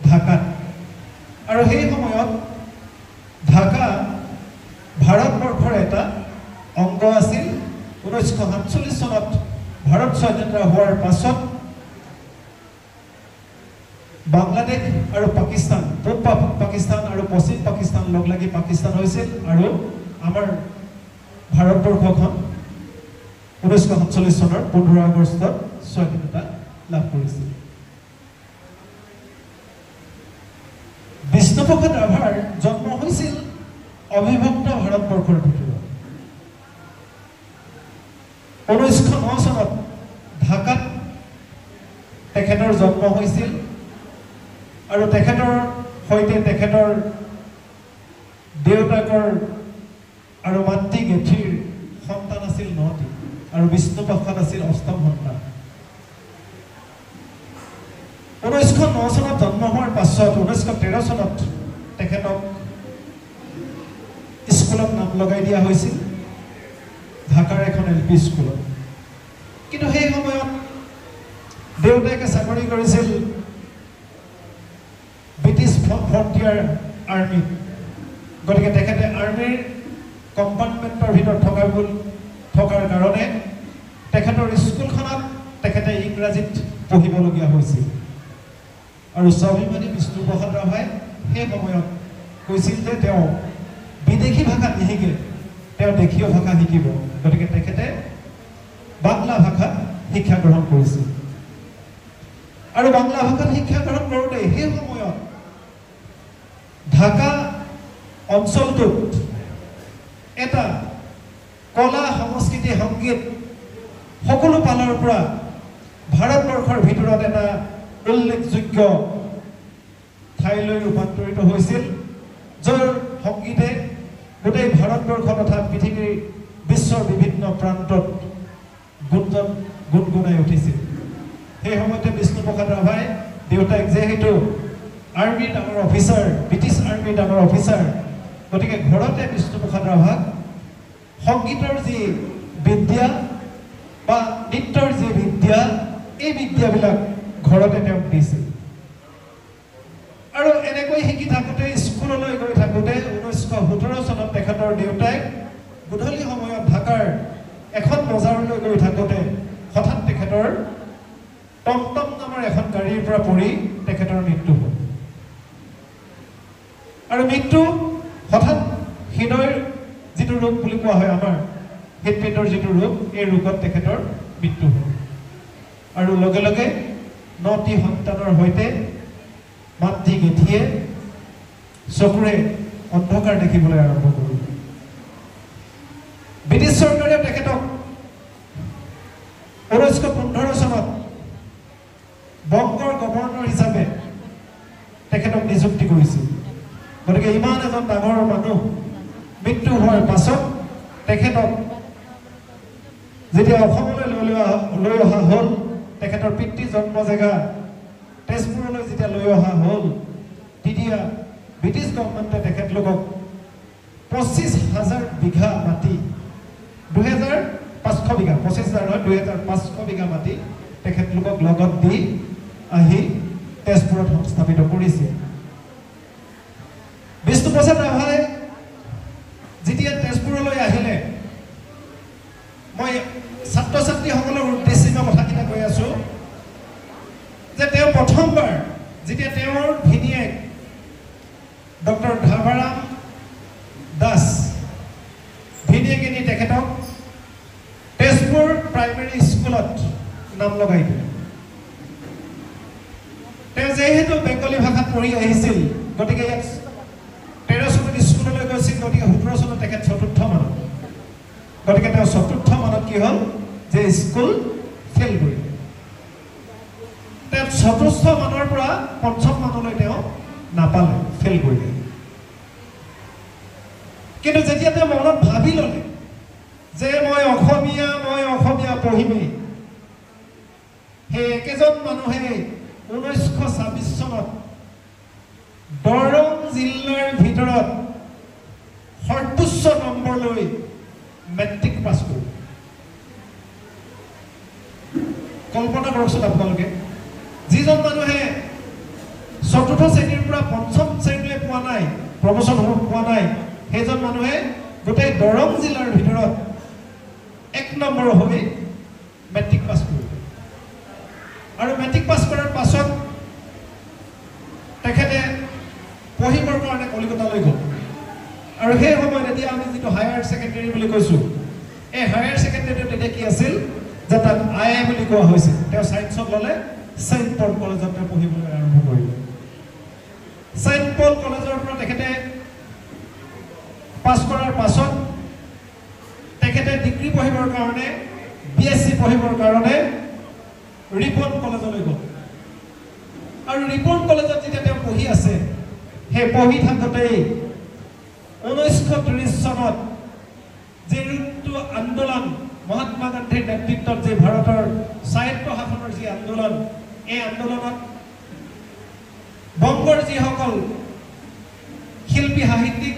ঢাকাত, আৰু সেই সময়ত ঢাকা ভাৰতবৰ্ষৰ এটা অংগ আছিল। 1947 চনত ভাৰত স্বাধীনতা হোৱাৰ পাছত বাংলাদেশ আৰু পাকিস্তান, পূব পাকিস্তান আৰু পশ্চিম পাকিস্তান লগ লাগি পাকিস্তান হৈছিল, আৰু আমাৰ ভাৰতবৰ্ষখন 1947 চনৰ 15 আগষ্টত স্বাধীনতা লাভ কৰিছিল। বিষ্ণুপ্ৰসাদ ৰাভাৰ জন্ম হৈছিল অবিভক্ত ভাৰতবৰ্ষৰ ভিতৰত। 1909 চনত ঢাকাত তেখেতৰ জন্ম হৈছিল, আৰু তেখেতৰ সৈতে তেখেতৰ দেউতাকৰ আৰু মাতৃ গেঠিৰ সন্তান আছিল 9টি, আৰু বিষ্ণুপ্ৰসাদ আছিল 8ম সন্তান। 1909 চনত জন্ম হোৱাৰ পাছত 1913 চনত তেখেতক স্কুলত নাম লগাই দিয়া হৈছিল, ঢাকাৰ এখন LP স্কুলত। কিন্তু সেই সময়ত দেউতাকে চাকৰি কৰিছিল ব্ৰিটিছ ফ্ৰণ্টিয়াৰ আৰ্মিত, গতিকে তেখেতে আৰ্মিৰ কম্পাৰ্টমেণ্টৰ ভিতৰত থকাৰ কাৰণে তেখেতৰ স্কুলখনত তেখেতে ইংৰাজীত পঢ়িবলগীয়া হৈছিল। আৰু স্বাভিমানী বিষ্ণুপ্ৰসাদ ৰাভাই সেই সময়ত কৈছিল যে তেওঁ বিদেশী ভাষা নিশিকে, তেওঁ দেশীয় ভাষা শিকিব। গতিকে তেখেতে বাংলা ভাষাত শিক্ষা গ্ৰহণ কৰিছিল। আৰু বাংলা ভাষাত শিক্ষা গ্ৰহণ কৰোঁতে সেই সময়ত ঢাকা অঞ্চলটোত এটা কলা সংস্কৃতি সংগীত সকলো ফালৰ পৰা ভাৰতবৰ্ষৰ ভিতৰত এটা উল্লেখযোগ্য ঠাইলৈ ৰূপান্তৰিত হৈছিল, য'ৰ সংগীতে গোটেই ভাৰতবৰ্ষ তথা পৃথিৱীৰ বিশ্বৰ বিভিন্ন প্ৰান্তত গুণগুণাই উঠিছিল। সেই সময়তে বিষ্ণুপ্ৰসাদ ৰাভাই দেউতাক যিহেতু আৰ্মিৰ ডাঙৰ অফিচাৰ, ব্ৰিটিছ আৰ্মিৰ ডাঙৰ অফিচাৰ, গতিকে ঘৰতে বিষ্ণুপ্ৰসাদ ৰাভাক সংগীতৰ যি বিদ্যা বা নৃত্যৰ যি বিদ্যা, এই বিদ্যাবিলাক ঘৰতে তেওঁক দিছিল। আৰু এনেকৈ শিকি থাকোঁতে স্কুললৈ গৈ থাকোঁতে 1917 চনত তেখেতৰ দেউতাই গধূলি সময়ত ঢাকাৰ এখন বজাৰলৈ গৈ থাকোঁতে হঠাৎ তেখেতৰ টমটম নামৰ এখন গাড়ীৰ পৰা পৰি তেখেতৰ মৃত্যু হ'ল। আৰু মৃত্যু হঠাৎ হৃদয়ৰ যিটো ৰোগ বুলি কোৱা হয় আমাৰ হৃদপিণ্ডৰ যিটো ৰোগ, এই ৰোগত তেখেতৰ মৃত্যু হ'ল। আৰু লগে লগে 9টি সন্তানৰ সৈতে মাতৃ গেঠিয়ে চকুৰে অন্ধকাৰ দেখিবলৈ আৰম্ভ কৰিলে। ব্ৰিটিছ চৰকাৰে তেখেতক 1915 চনত বংগৰ গভৰ্ণৰ হিচাপে তেখেতক নিযুক্তি কৰিছিল। গতিকে ইমান এজন ডাঙৰ মানুহ মৃত্যু হোৱাৰ পাছত তেখেতক যেতিয়া অসমলৈ লৈ অহা হ'ল, তেখেতৰ পিতৃ জন্ম জেগা তেজপুৰলৈ যেতিয়া লৈ অহা হ'ল, তেতিয়া ব্ৰিটিছ গভৰ্ণমেণ্টে তেখেতলোকক 25,000 বিঘা মাটি, 2,500 বিঘা, 25,000 নহয় 2,500 বিঘা মাটি তেখেতলোকক লগত দি আহি তেজপুৰত সংস্থাপিত কৰিছিল। বিষ্ণুপ্ৰসাদ ৰাভাই যেতিয়া তেজপুৰলৈ আহিলে, মই ছাত্ৰ ছাত্ৰীসকলৰ উদ্দেশ্যে মই কথাকেইটা কৈ আছোঁ যে তেওঁ প্ৰথমবাৰ যেতিয়া তেওঁৰ ভিনীয়েক ডক্টৰ ধাৱাৰাম দাস ভিনীয়েকে নি তেখেতক তেজপুৰ প্ৰাইমেৰী স্কুলত নাম লগাই দিলে। তেওঁ যিহেতু বেংগলী ভাষাত পঢ়ি আহিছিল, গতিকে ইয়াত 13 চনত স্কুললৈ গৈছিল, গতিকে 17 চনত তেখেত 4ৰ্থ মানত। গতিকে তেওঁ 4ৰ্থ মানত কি হ'ল যে স্কুল ফেইল কৰিলে। তেওঁ 4ৰ্থ মানৰ পৰা 5ম মানলৈ তেওঁ নাপালে, ফেইল কৰিলে। কিন্তু যেতিয়া তেওঁ মনত ভাবি ল'লে যে মই অসমীয়া পঢ়িমেই, সেই একেজন মানুহে 1926 চনত দৰং জিলাৰ ভিতৰত সৰ্বোচ্চ নম্বৰ লৈ মেট্ৰিক পাছ কৰিলে। কল্পনা কৰকচোন আপোনালোকে, যিজন মানুহে 4ৰ্থ শ্ৰেণীৰ পৰা 5ম শ্ৰেণীলৈ পোৱা নাই, প্ৰমোচন পোৱা নাই, সেইজন মানুহে গোটেই দৰং জিলাৰ ভিতৰত 1 নম্বৰ হৈ মেট্ৰিক পাছ কৰিলে। আৰু মেট্ৰিক পাছ কৰাৰ পাছত তেখেতে পঢ়িবৰ কাৰণে কলিকতালৈ গ'ল। আৰু সেই সময়ত এতিয়া আমি যিটো হায়াৰ ছেকেণ্ডেৰী বুলি কৈছোঁ, এই হায়াৰ ছেকেণ্ডেৰীত তেতিয়া কি আছিল যে তাক IA বুলি কোৱা হৈছিল। তেওঁ ছায়েন্সত ল'লে, ছেইণ্ট পল কলেজত তেওঁ পঢ়িবলৈ আৰম্ভ কৰিলে। ছেইণ্ট পল কলেজৰ পৰা তেখেতে পাছ কৰাৰ পাছত তেখেতে ডিগ্ৰী পঢ়িবৰ কাৰণে, BSc পঢ়িবৰ কাৰণে ৰিপন কলেজলৈ গ'ল। আৰু ৰিপন কলেজত যেতিয়া তেওঁ পঢ়ি আছে, সেই পঢ়ি থাকোঁতেই 1930 চনত যি ৰুটটো আন্দোলন, মহাত্মা গান্ধীৰ নেতৃত্বত যি ভাৰতৰ স্বায়ত্ত শাসনৰ যি আন্দোলন, এই আন্দোলনত বংগৰ যিসকল শিল্পী সাহিত্যিক,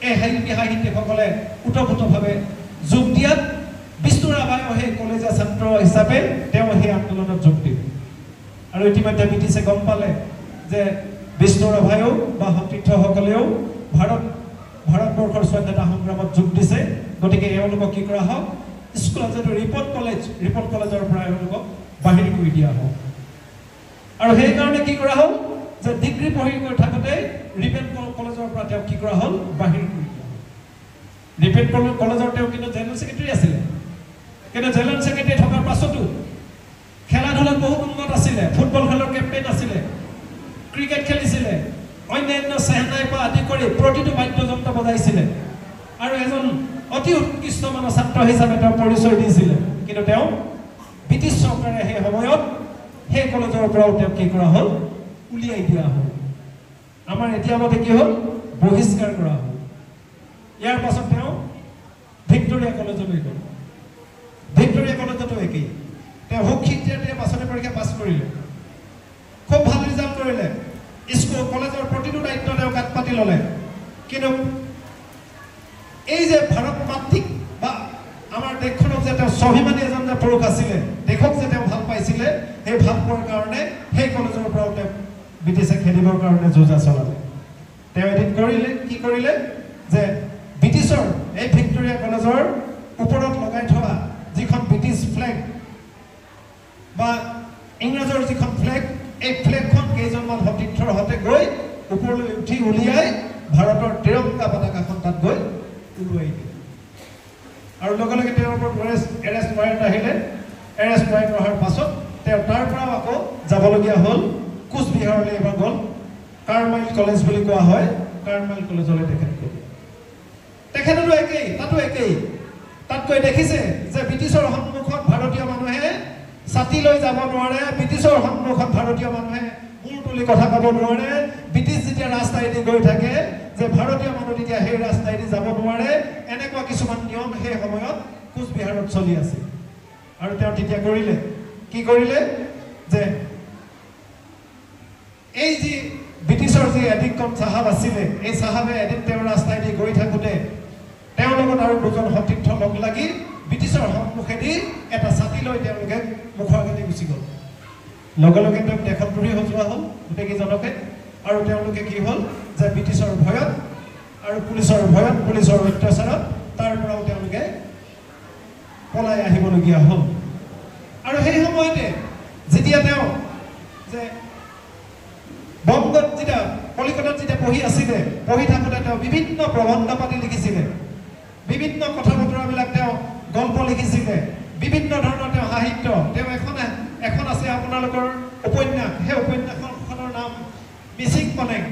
এই শিল্পী সাহিত্যিকসকলে ওতঃপ্ৰোতভাৱে যোগ দিয়াত বিষ্ণু ৰাভায়ো সেই কলেজীয়া ছাত্ৰ হিচাপে তেওঁ সেই আন্দোলনত যোগ দিলে। আৰু ইতিমধ্যে ব্ৰিটিছে গম পালে যে বিষ্ণু ৰাভায়ো বা সতীৰ্থসকলেও ভাৰতবৰ্ষৰ স্বাধীনতা সংগ্ৰামত যোগ দিছে, গতিকে এওঁলোকক কি কৰা হওক, স্কুলত যিটো ৰিপন কলেজৰ পৰা এওঁলোকক বাহিৰ কৰি দিয়া হওক। আৰু সেইকাৰণে কি কৰা হ'ল, যে ডিগ্ৰী পঢ়ি গৈ থাকোঁতে ৰিপেন কলেজৰ পৰা তেওঁ কি কৰা হ'ল বাহিৰ কৰি দিয়া হ'ল ৰিপেন কলেজৰ তেওঁ কিন্তু জেনেৰেল ছেক্ৰেটাৰী আছিলে কিন্তু জেনেৰেল ছেক্ৰেটাৰী থকাৰ পাছতো খেলা ধূলাত বহুত উন্নত আছিলে ফুটবল খেলৰ কেপ্টেইন আছিলে ক্ৰিকেট খেলিছিলে অন্যান্য চেহনাই পৰা আদি কৰি প্ৰতিটো বাদ্যযন্ত্ৰ বজাইছিলে আৰু এজন অতি উৎকৃষ্ট মানৰ ছাত্ৰ হিচাপে তেওঁ পৰিচয় দিছিলে কিন্তু তেওঁ ব্ৰিটিছ চৰকাৰে সেই সময়ত সেই কলেজৰ পৰাও তেওঁ কি কৰা হ'ল উলিয়াই দিয়া হ'ল আমাৰ এতিয়া মতে কি হ'ল বহিষ্কাৰ কৰা হ'ল ইয়াৰ পাছত তেওঁ ভিক্টোৰিয়া কলেজলৈ গ'ল ভিক্টোৰিয়া কলেজতো একেই তেওঁ শিক্ষাৰ্থীয়ে পাছতে পৰীক্ষা পাছ কৰিলে খুব ভাল ৰিজাল্ট কৰিলে স্কুল কলেজৰ প্ৰতিটো দায়িত্ব তেওঁ কাট পাতি ল'লে কিন্তু এই যে ভাৰত মাতৃক বা আমাৰ দেশখনক যে তেওঁ স্বাভিমানী এজন যে পুৰুষ আছিলে দেশক যে তেওঁ ভাল পাইছিলে সেই ভাল পোৱাৰ কাৰণে সেই কলেজৰ পৰাও তেওঁ ব্ৰিটিছে খেদিবৰ কাৰণে যুঁজা চলালে তেওঁ এদিন কৰিলে কি কৰিলে যে ব্ৰিটিছৰ এই ভিক্টোৰিয়া কলেজৰ ওপৰত লগাই থোৱা যিখন ব্ৰিটিছ ফ্লেগ বা ইংৰাজৰ যিখন ফ্লেগ এই ফ্লেগখন কেইজনমান সতীৰ্থৰ সৈতে গৈ ওপৰলৈ উঠি উলিয়াই ভাৰতৰ তিৰংগা পতাকাখন তাত গৈ উৰুৱাই দিয়ে আৰু লগে লগে তেওঁৰ ওপৰত এৰেষ্ট ৱাৰেণ্ট আহিলে এৰেষ্ট ৱাৰেণ্ট অহাৰ পাছত তেওঁ তাৰ পৰাও আকৌ যাবলগীয়া হ'ল কোচবিহাৰলৈ এবাৰ গ'ল কাৰ্মাইল কলেজ বুলি কোৱা হয় কাৰ্মাইল কলেজলৈ তেখেতৰো একেই তাতো একেই তাত গৈ দেখিছে যে ব্ৰিটিছৰ সন্মুখত ভাৰতীয় মানুহে ছাতি লৈ যাব নোৱাৰে ব্ৰিটিছৰ সন্মুখত ভাৰতীয় মানুহে মূৰ তুলি কথা ক'ব নোৱাৰে ব্ৰিটিছ যেতিয়া ৰাস্তাইদি গৈ থাকে যে ভাৰতীয় মানুহ তেতিয়া সেই ৰাস্তাইদি যাব নোৱাৰে এনেকুৱা কিছুমান নিয়ম সেই সময়ত কোচবিহাৰত চলি আছে আৰু তেওঁ তেতিয়া কৰিলে কি কৰিলে যে এই যি ব্ৰিটিছৰ যি এডিকন চাহাব আছিলে এই চাহাবে এদিন তেওঁৰ ৰাস্তাইদি গৈ থাকোঁতে তেওঁৰ লগত আৰু দুজন সতীৰ্থ লগ লাগি ব্ৰিটিছৰ সন্মুখেদি এটা ছাতি লৈ তেওঁলোকে মুখৰ আগেদি গুচি গ'ল লগে লগে তেওঁ দেশদ্ৰোহী সজোৱা হ'ল গোটেইকেইজনকে আৰু তেওঁলোকে কি হ'ল যে ব্ৰিটিছৰ ভয়ত আৰু পুলিচৰ অত্যাচাৰত তাৰ পৰাও তেওঁলোকে পলাই আহিবলগীয়া হ'ল আৰু সেই সময়তে যেতিয়া তেওঁ যে বংগত যেতিয়া কলিকতাত যেতিয়া পঢ়ি আছিলে পঢ়ি থাকোঁতে তেওঁ বিভিন্ন প্ৰবন্ধ পাতি লিখিছিলে বিভিন্ন কথা বতৰাবিলাক তেওঁ গল্প লিখিছিলে বিভিন্ন ধৰণৰ তেওঁ সাহিত্য তেওঁ এখন আছে আপোনালোকৰ উপন্যাস সেই উপন্যাসখনৰ নাম মিচিং কনেক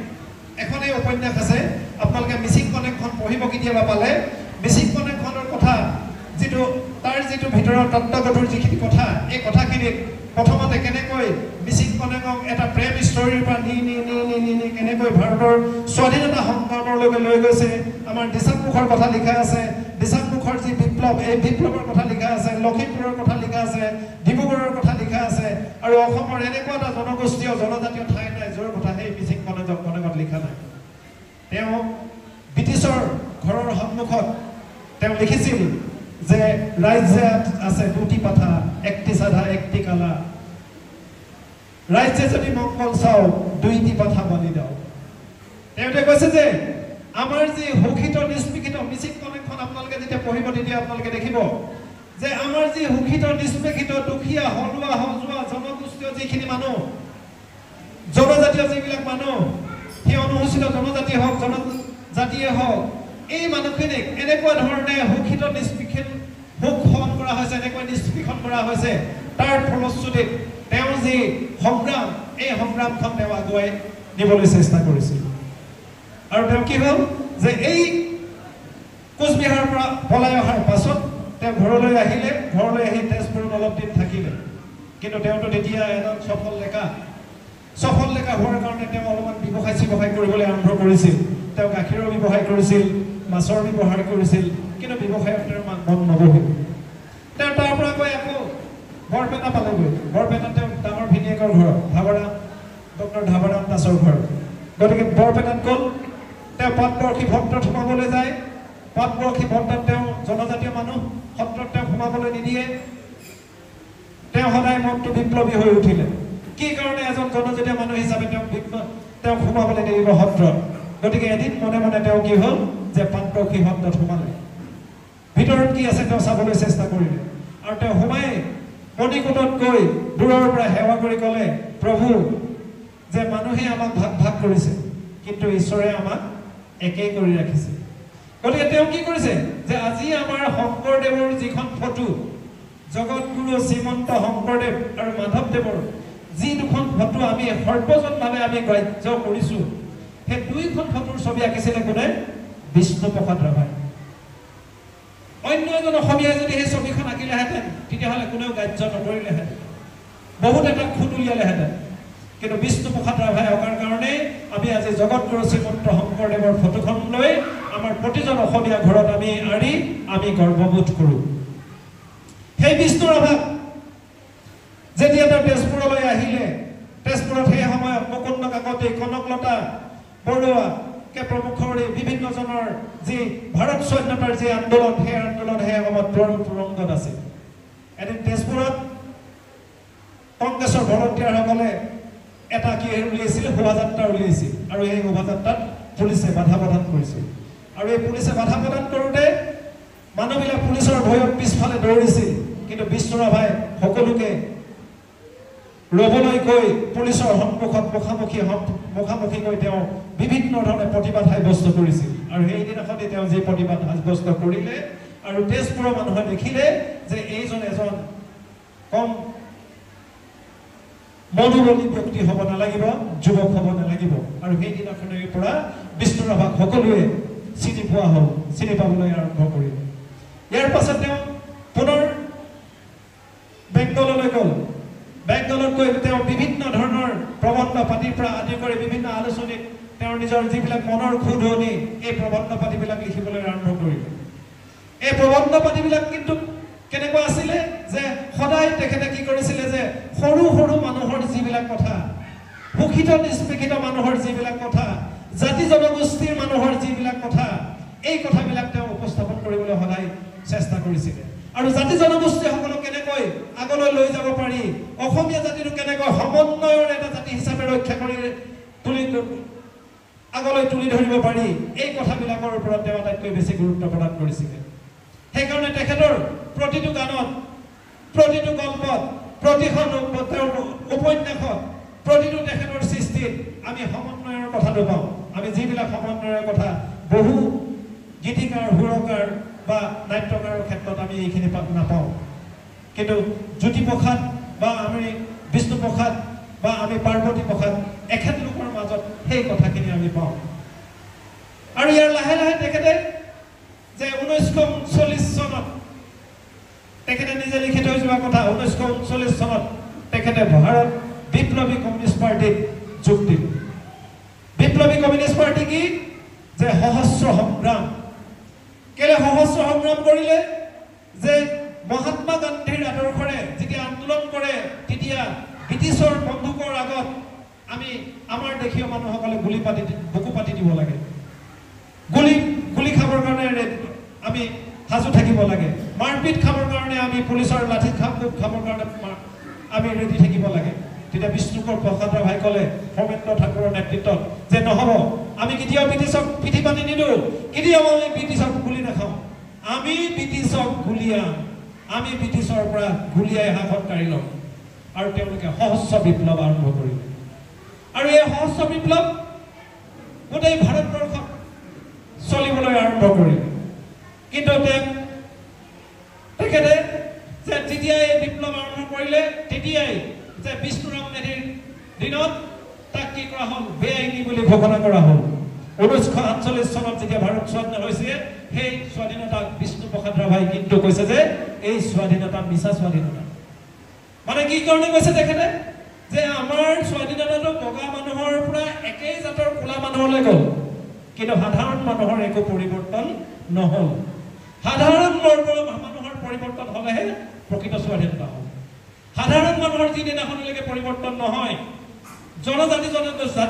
এখন এই উপন্যাস আছে আপোনালোকে মিচিং কনেকখন পঢ়িব কেতিয়াবা পালে মিচিং কনেকখনৰ কথা তাৰ যিটো ভিতৰৰ তত্ত্বগধুৰ যিখিনি কথা এই কথাখিনিত প্ৰথমতে কেনেকৈ মিচিং কনেকক এটা প্ৰেম ষ্টৰীৰ পৰা নি কেনেকৈ ভাৰতৰ স্বাধীনতা সংগ্ৰামলৈকে লৈ গৈছে আমাৰ দিচাংমুখৰ কথা লিখা আছে দিচাংমুখৰ যি বিপ্লৱ এই বিপ্লৱৰ কথা লিখা আছে লখিমপুৰৰ কথা লিখা আছে ডিব্ৰুগড়ৰ কথা লিখা আছে আৰু অসমৰ এনেকুৱা এটা জনগোষ্ঠীয় জনজাতীয় ঠাই নাই য'ৰ কথা সেই মিচিং কনেকত লিখা নাই তেওঁ ব্ৰিটিছৰ ঘৰৰ সন্মুখত তেওঁ লিখিছিল যে ৰাজ্যে আছে দুটি পাঠা একটি সাধা একটি কালা ৰাজ্যে যদি মংগল চাও দুইটি পাঠা বলি দাও তেওঁতে কৈছে যে আমাৰ যি শোষিত নিষ্পেষিত মিচিং কনেকখন আপোনালোকে যেতিয়া পঢ়িব তেতিয়া আপোনালোকে দেখিব যে আমাৰ যি শোষিত নিষ্পেষিত দুখীয়া হলুৱা হজুৱা জনগোষ্ঠীয় যিখিনি মানুহ জনজাতীয় যিবিলাক মানুহ সেই অনুসূচিত জনজাতি হওক জনজাতিয়ে হওক এই মানুহখিনিক এনেকুৱা ধৰণে শোষিত নিষ্পেষিত শোষণ কৰা হৈছে এনেকৈ নিষ্পেষণ কৰা হৈছে তাৰ ফলশ্ৰুতিত তেওঁ যি সংগ্ৰাম এই সংগ্ৰামখন তেওঁ আগুৱাই নিবলৈ চেষ্টা কৰিছিল আৰু তেওঁ কি হ'ল যে এই কোচবিহাৰৰ পৰা পলাই অহাৰ পাছত তেওঁ ঘৰলৈ আহিলে ঘৰলৈ আহি তেজপুৰত অলপ দিন থাকিলে কিন্তু তেওঁতো তেতিয়া এজন সফল লেখা হোৱাৰ কাৰণে তেওঁ অলপমান ব্যৱসায় কৰিবলৈ আৰম্ভ কৰিছিল তেওঁ গাখীৰৰ ব্যৱসায় কৰিছিল মাছৰ ব্যৱহাৰ কৰিছিল কিন্তু ব্যৱসায়ত তেওঁৰ মন নবহিল তেওঁ তাৰ পৰা গৈ আকৌ বৰপেটা পালেগৈ বৰপেটাত তেওঁ ডাঙৰ ভিনিয়েকৰ ঘৰ ডক্টৰ ধাবাৰাম দাসৰ ঘৰ গতিকে বৰপেটাত গ'ল তেওঁ পাটবৰশী ভট্টত সোমাবলৈ যায় পাটবৰশী ভট্টত তেওঁ জনজাতীয় মানুহ সত্ৰত তেওঁ সোমাবলৈ নিদিয়ে তেওঁ সদায় মনটো বিপ্লৱী হৈ উঠিলে কি কাৰণে এজন জনজাতীয় মানুহ হিচাপে তেওঁক সোমাবলৈ নিদিব সত্ৰত গতিকে এদিন মনে মনে তেওঁ কি হ'ল যে পাটবৰশী সত্ৰত সোমালে ভিতৰত কি আছে তেওঁ চাবলৈ চেষ্টা কৰিলে আৰু তেওঁ সোমাই মণিকূটত গৈ দূৰৰ পৰা সেৱা কৰি ক'লে প্ৰভু যে মানুহে আমাক ভাগ ভাগ কৰিছে কিন্তু ঈশ্বৰে আমাক একেই কৰি ৰাখিছে গতিকে তেওঁ কি কৰিছে যে আজি আমাৰ শংকৰদেৱৰ যিখন ফটো জগতগুৰু শ্ৰীমন্ত শংকৰদেৱ আৰু মাধৱদেৱৰ যি দুখন ফটো আমি সৰ্বজনভাৱে আমি গ্ৰাহ্য কৰিছো সেই দুইখন ফটোৰ ছবি আঁকিছিলে কোনে বিষ্ণুপ্ৰসাদ ৰাভাই অন্য এজন অসমীয়াই যদি সেই ছবিখন আঁকিলেহেঁতেন তেতিয়াহ'লে কোনেও গ্ৰাহ্য নকৰিলেহেঁতেন বহুত এটা খুদ উলিয়ালেহেঁতেন কিন্তু বিষ্ণুপ্ৰসাদ ৰাভাই অকাৰ কাৰণে আমি আজি জগতগুৰু শ্ৰীমন্ত শংকৰদেৱৰ ফটোখন লৈ আমাৰ প্ৰতিজন অসমীয়া ঘৰত আমি আৰি আমি গৰ্ববোধ কৰোঁ সেই বিষ্ণু ৰাভাক যেতিয়া তেওঁ তেজপুৰলৈ আহিলে তেজপুৰত সেই সময়ত মুকুন্দ কাকতি কনকলতা বৰুৱা কে প্ৰমুখৰ বিভিন্নজনৰ যি ভাৰত স্বাধীনতাৰ যি আন্দোলন সেই সময়ত তুৰংগত আছিল এদিন তেজপুৰত কংগ্ৰেছৰ ভলণ্টিয়াৰসকলে এটা কি উলিয়াইছিল শোভাযাত্ৰা উলিয়াইছিল আৰু এই শোভাযাত্ৰাত পুলিচে বাধা প্ৰদান কৰিছিল আৰু এই পুলিচে বাধা প্ৰদান কৰোঁতে মানুহবিলাক পুলিচৰ ভয়ত পিছফালে দৌৰিছিল কিন্তু বিষ্ণু ৰাভাই সকলোকে ৰবলৈ কৈ পুলিচৰ সন্মুখত মুখামুখিকৈ তেওঁ বিভিন্ন ধৰণে প্ৰতিবাদ সাব্যস্ত কৰিছিল আৰু সেইদিনাখনেই তেওঁ যি প্ৰতিবাদ সাব্যস্ত কৰিলে আৰু তেজপুৰৰ মানুহে দেখিলে যে এইজন এজন কম মনোবলী ব্যক্তি হ'ব নালাগিব যুৱক হ'ব নালাগিব আৰু সেইদিনাখনৰ পৰা বিষ্ণু ৰাভাক সকলোৱে চিনি পোৱা হ'ল চিনি পাবলৈ আৰম্ভ কৰিলে ইয়াৰ পাছত তেওঁ পুনৰ বেংগললৈ গ'ল বেংগলত গৈ তেওঁ বিভিন্ন ধৰণৰ প্ৰবন্ধ পাতিৰ পৰা আদি কৰি বিভিন্ন আলোচনীত তেওঁৰ নিজৰ যিবিলাক মনৰ ক্ষুধনি এই প্ৰবন্ধ পাতিবিলাক লিখিবলৈ আৰম্ভ কৰিলে এই প্ৰবন্ধ পাতিবিলাক কিন্তু কেনেকুৱা আছিলে যে সদায় তেখেতে কি কৰিছিলে যে সৰু সৰু মানুহৰ যিবিলাক কথা সুখিত নিষ্পেষিত মানুহৰ যিবিলাক কথা জাতি জনগোষ্ঠীৰ মানুহৰ যিবিলাক কথা এই কথাবিলাক তেওঁ উপস্থাপন কৰিবলৈ সদায় চেষ্টা কৰিছিলে আৰু জাতি জনগোষ্ঠীসকলক কেনেকৈ আগলৈ লৈ যাব পাৰি অসমীয়া জাতিটো কেনেকৈ সমন্বয়ৰ এটা জাতি হিচাপে ৰক্ষা কৰি আগলৈ তুলি ধৰিব পাৰি এই কথাবিলাকৰ ওপৰত তেওঁ আটাইতকৈ বেছি গুৰুত্ব প্ৰদান কৰিছিলে সেইকাৰণে তেখেতৰ প্ৰতিটো গানত প্ৰতিটো গল্পত প্ৰতিখন উপন্যাসত প্ৰতিটো তেখেতৰ সৃষ্টিত আমি সমন্বয়ৰ কথাটো পাওঁ আমি যিবিলাক সমন্বয়ৰ কথা বহু গীতিকাৰ সুৰকাৰ বা নাট্যকাৰৰ ক্ষেত্ৰত আমি এইখিনি নাপাওঁ কিন্তু জ্যোতিপ্ৰসাদ বা আমি বিষ্ণুপ্ৰসাদ বা আমি পাৰ্বতী প্ৰসাদ এখেতলোকৰ মাজত সেই কথাখিনি আমি পাওঁ আৰু ইয়াৰ লাহে লাহে তেখেতে যে 1939 চনত তেখেতে নিজে লিখি থৈ যোৱা কথা 1939 চনত তেখেতে ভাৰত বিপ্লৱী কমিউনিষ্ট পাৰ্টিত যোগ দিলে বিপ্লৱী কমিউনিষ্ট পাৰ্টি কি যে সহস্ৰ সংগ্ৰাম কেলে সহস্ৰ সংগ্ৰাম কৰিলে যে মহাত্মা গান্ধীৰ আদৰ্শৰে যেতিয়া আন্দোলন কৰে তেতিয়া ব্ৰিটিছৰ বন্দুকৰ আগত আমি আমাৰ দেশীয় মানুহসকলে বুকু পাতি দিব লাগে গুলি খাবৰ কাৰণে আমি সাজু থাকিব লাগে মাৰপিট খাবৰ কাৰণে আমি পুলিচৰ লাঠি খাবৰ কাৰণে আমি ৰেডি থাকিব লাগে তেতিয়া বিষ্ণুপ্ৰসাদ ৰাভাই ক'লে সৌমেন্দ্ৰ ঠাকুৰৰ নেতৃত্বত যে নহ'ব আমি কেতিয়াও ব্ৰিটিছক পিঠি পাতি নিদিওঁ কেতিয়াও আমি ব্ৰিটিছক গুলি নাখাওঁ আমি ব্ৰিটিছক গুলিয়াম আমি ব্ৰিটিছৰ পৰা গুলিয়াই শাসন কাঢ়ি ল'ম আৰু তেওঁলোকে সহস্ৰ বিপ্লৱ আৰম্ভ কৰিলে আৰু এই সহস্ৰ বিপ্লৱ গোটেই ভাৰতবৰ্ষত চলিবলৈ আৰম্ভ কৰিলে কিন্তু তেখেতে যে যেতিয়াই এই বিপ্লৱ আৰম্ভ কৰিলে তেতিয়াই যে বিষ্ণুৰাম মেধিৰ দিনত তাক কি কৰা হ'ল বেআইনী বুলি ঘোষণা কৰা হ'ল 1948 চনত যেতিয়া ভাৰত স্বাধীন হৈছে সেই স্বাধীনতাক বিষ্ণুপ্ৰসাদ ৰাভাই কিন্তু কৈছে যে এই স্বাধীনতা মিছা স্বাধীনতা মানে কি কাৰণে কৈছে তেখেতে যে আমাৰ স্বাধীনতাটো বগা মানুহৰ পৰা একেই জাতৰ ক'লা মানুহলৈ গ'ল কিন্তু সাধাৰণ মানুহৰ একো পৰিৱৰ্তন নহ'ল সাধাৰণ মানুহৰ পৰিৱৰ্তন হ'লেহে প্ৰকৃত স্বাধীনতা হ'ব সাধাৰণ মানুহৰ যিদিনাখনলৈকে পৰিৱৰ্তন নহয় জাতি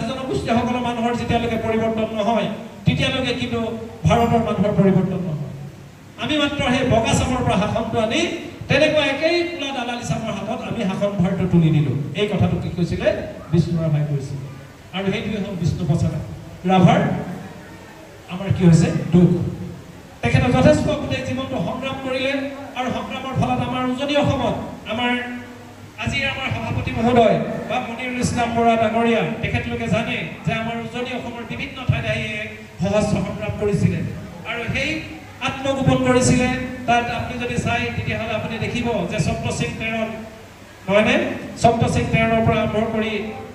জনগোষ্ঠীসকলৰ মানুহৰ যেতিয়ালৈকে পৰিৱৰ্তন নহয় তেতিয়ালৈকে কিন্তু ভাৰতৰ মানুহৰ পৰিৱৰ্তন নহয় আমি মাত্ৰ সেই বগা চামৰ পৰা শাসনটো আনি তেনেকুৱা একেই কোলা দালালি চামৰ হাতত আমি শাসনভাৰটো তুলি দিলোঁ এই কথাটো কি কৈছিলে বিষ্ণু ৰাভাই কৈছিল আৰু সেইটোৱে হ'ল বিষ্ণুপ্ৰসাদ ৰাভাৰ আমাৰ কি হৈছে দুখ তেখেতে যথেষ্ট গোটেই জীৱনটো সংগ্ৰাম কৰিলে আৰু সংগ্ৰামৰ ফলত আমাৰ উজনি অসমত আমাৰ আজিৰ আমাৰ সভাপতি মহোদয় বা মনিৰুল ইছলাম বৰা ডাঙৰীয়া তেখেতলোকে জানে যে আমাৰ উজনি অসমৰ বিভিন্ন ঠাইত আহি সহস্ৰ সংগ্ৰাম কৰিছিলে আৰু সেই আত্মগোপন কৰিছিলে তাত আপুনি যদি চাই তেতিয়াহ'লে আপুনি দেখিব যে সপ্ত সিং তেৰণ নহয়নে সপ্ত সিং তেৰণৰ পৰা আৰম্ভ কৰি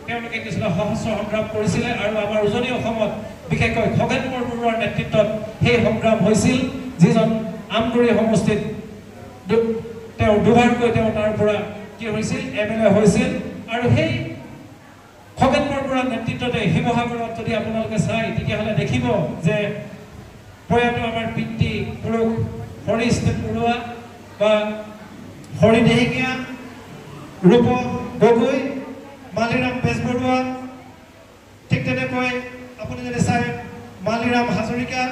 তেওঁলোকে কিছুমান সহস্ৰ সংগ্ৰাম কৰিছিলে আৰু আমাৰ উজনি অসমত বিশেষকৈ খগেন বৰবৰুৱাৰ নেতৃত্বত সেই সংগ্ৰাম হৈছিল যিজন আমগুৰি সমষ্টিত তেওঁ দুবাৰকৈ তেওঁ তাৰ পৰা কি হৈছিল MLA হৈছিল আৰু সেই খগেন বৰবৰুৱাৰ নেতৃত্বতে শিৱসাগৰত যদি আপোনালোকে চাই তেতিয়াহ'লে দেখিব যে প্ৰয়াত আমাৰ পিতৃ পুৰুষ হৰিশ বৰুৱা বা হৰি দেহিঙীয়া ৰূপ গগৈ মালিৰাম বেজবৰুৱা ঠিক তেনেকৈ আপুনি যদি চাই মালিৰাম হাজৰিকা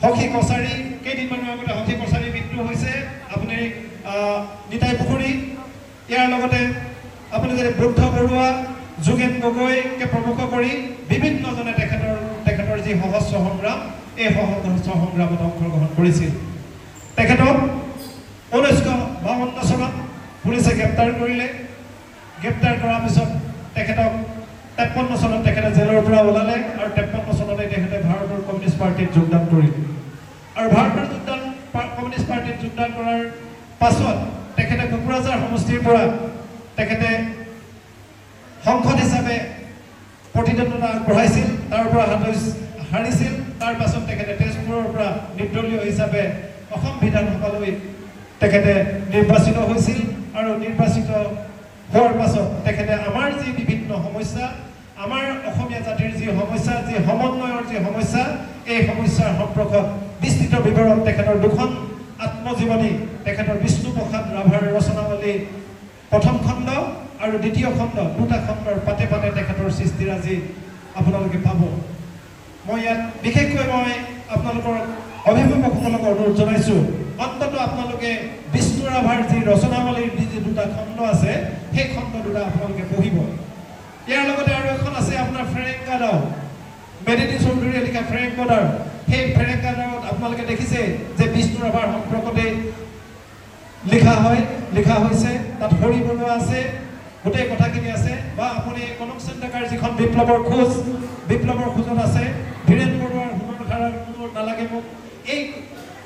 হকী কছাৰী কেইদিনমানৰ আগতে হকী কছাৰী মৃত্যু হৈছে আপুনি নিতাই পুখুৰী ইয়াৰ লগতে আপুনি যদি বুদ্ধ বৰুৱা যোগেন গগৈকে প্ৰমুখ কৰি বিভিন্নজনে তেখেতৰ যি সহস্ৰ সংগ্ৰাম এই সহস্ৰ সংগ্ৰামত অংশগ্ৰহণ কৰিছিল তেখেতক 1952 চনত পুলিচে গ্ৰেপ্তাৰ কৰিলে গ্ৰেপ্তাৰ কৰাৰ পিছত তেখেতক 53 চনত তেখেতে জেলৰ পৰা ওলালে আৰু 53 চনতে তেখেতে ভাৰতৰ কমিউনিষ্ট পাৰ্টিত যোগদান কৰিলে আৰু ভাৰতৰ কমিউনিষ্ট পাৰ্টিত যোগদান কৰাৰ পাছত তেখেতে কোকৰাঝাৰ সমষ্টিৰ পৰা তেখেতে সংসদ হিচাপে প্ৰতিদ্বন্দ্বিতা আগবঢ়াইছিল তাৰ পৰা হাৰিছিল তাৰ পাছত তেখেতে তেজপুৰৰ পৰা নিৰ্দলীয় হিচাপে অসম বিধানসভালৈ তেখেতে নিৰ্বাচিত হৈছিল আৰু নিৰ্বাচিত হোৱাৰ পাছত তেখেতে আমাৰ যি বিভিন্ন সমস্যা আমাৰ অসমীয়া জাতিৰ যি সমস্যা যি সমন্বয়ৰ যি সমস্যা এই সমস্যাৰ সম্পৰ্কত বিস্তৃত বিৱৰণ তেখেতৰ দুখন আত্মজীৱনী তেখেতৰ বিষ্ণুপ্ৰসাদ ৰাভাৰ ৰচনাৱলী প্ৰথম খণ্ড আৰু দ্বিতীয় খণ্ড দুটা খণ্ডৰ পাতে পাতে তেখেতৰ সৃষ্টিৰাজি আপোনালোকে পাব মই ইয়াত বিশেষকৈ মই আপোনালোকৰ অভিভাৱকসকলক অনুৰোধ জনাইছোঁ অন্তত আপোনালোকে বিষ্ণু ৰাভাৰ যি ৰচনাৱলীৰ যি দুটা খণ্ড আছে সেই খণ্ড দুটা আপোনালোকে পঢ়িব ইয়াৰ লগতে আৰু এখন আছে আপোনাৰ ফ্ৰেংকাডাও মেডিটি চৌধুৰীয়ে লিখা ফ্ৰেংকাডাও সেই ফ্ৰেংকাডাওত আপোনালোকে দেখিছে যে বিষ্ণু ৰাভাৰ সম্পৰ্কতে লিখা হৈছে তাত হৰি বৰুৱা আছে গোটেই কথাখিনি আছে বা আপুনি কনক চন্দ্ৰকাৰ যিখন বিপ্লৱৰ খোজত আছে ধীৰেন বৰুৱাৰ হুনৰ ধাৰাৰ কোনো নালাগে মোক এই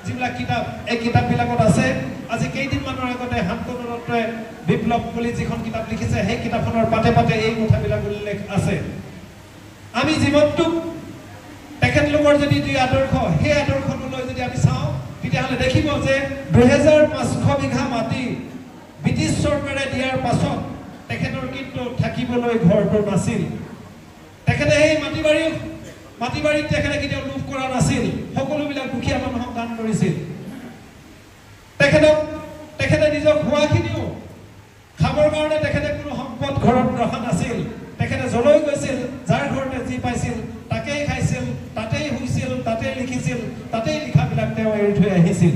যিবিলাক কিতাপ এই কিতাপবিলাকত আছে আজি কেইদিনমানৰ আগতে শান্তনু দত্তই বিপ্লৱ বুলি যিখন কিতাপ লিখিছে সেই কিতাপখনৰ পাতে পাতে এই কথাবিলাক উল্লেখ আছে আমি জীৱনটোক তেখেতলোকৰ যদি যি আদৰ্শ সেই আদৰ্শটোলৈ যদি আমি চাওঁ তেতিয়াহ'লে দেখিব যে 2500 বিঘা মাটি ব্ৰিটিছ চৰকাৰে দিয়াৰ পাছত তেখেতৰ কিন্তু থাকিবলৈ ঘৰটো নাছিল তেখেতে এই মাটিবাৰীত তেখেতে কেতিয়াও লোভ কৰা নাছিল সকলোবিলাক দুখীয়া মানুহক দান কৰিছিল তেখেতে নিজক হোৱাখিনিও খাবৰ কাৰণে তেখেতে কোনো সম্পদ ঘৰত ৰখা নাছিল তেখেতে জলৈ গৈছিল যাৰ ঘৰতে যি পাইছিল তাকেই খাইছিল তাতেই শুইছিল তাতেই লিখিছিল তাতেই লিখাবিলাক তেওঁ এৰি থৈ আহিছিল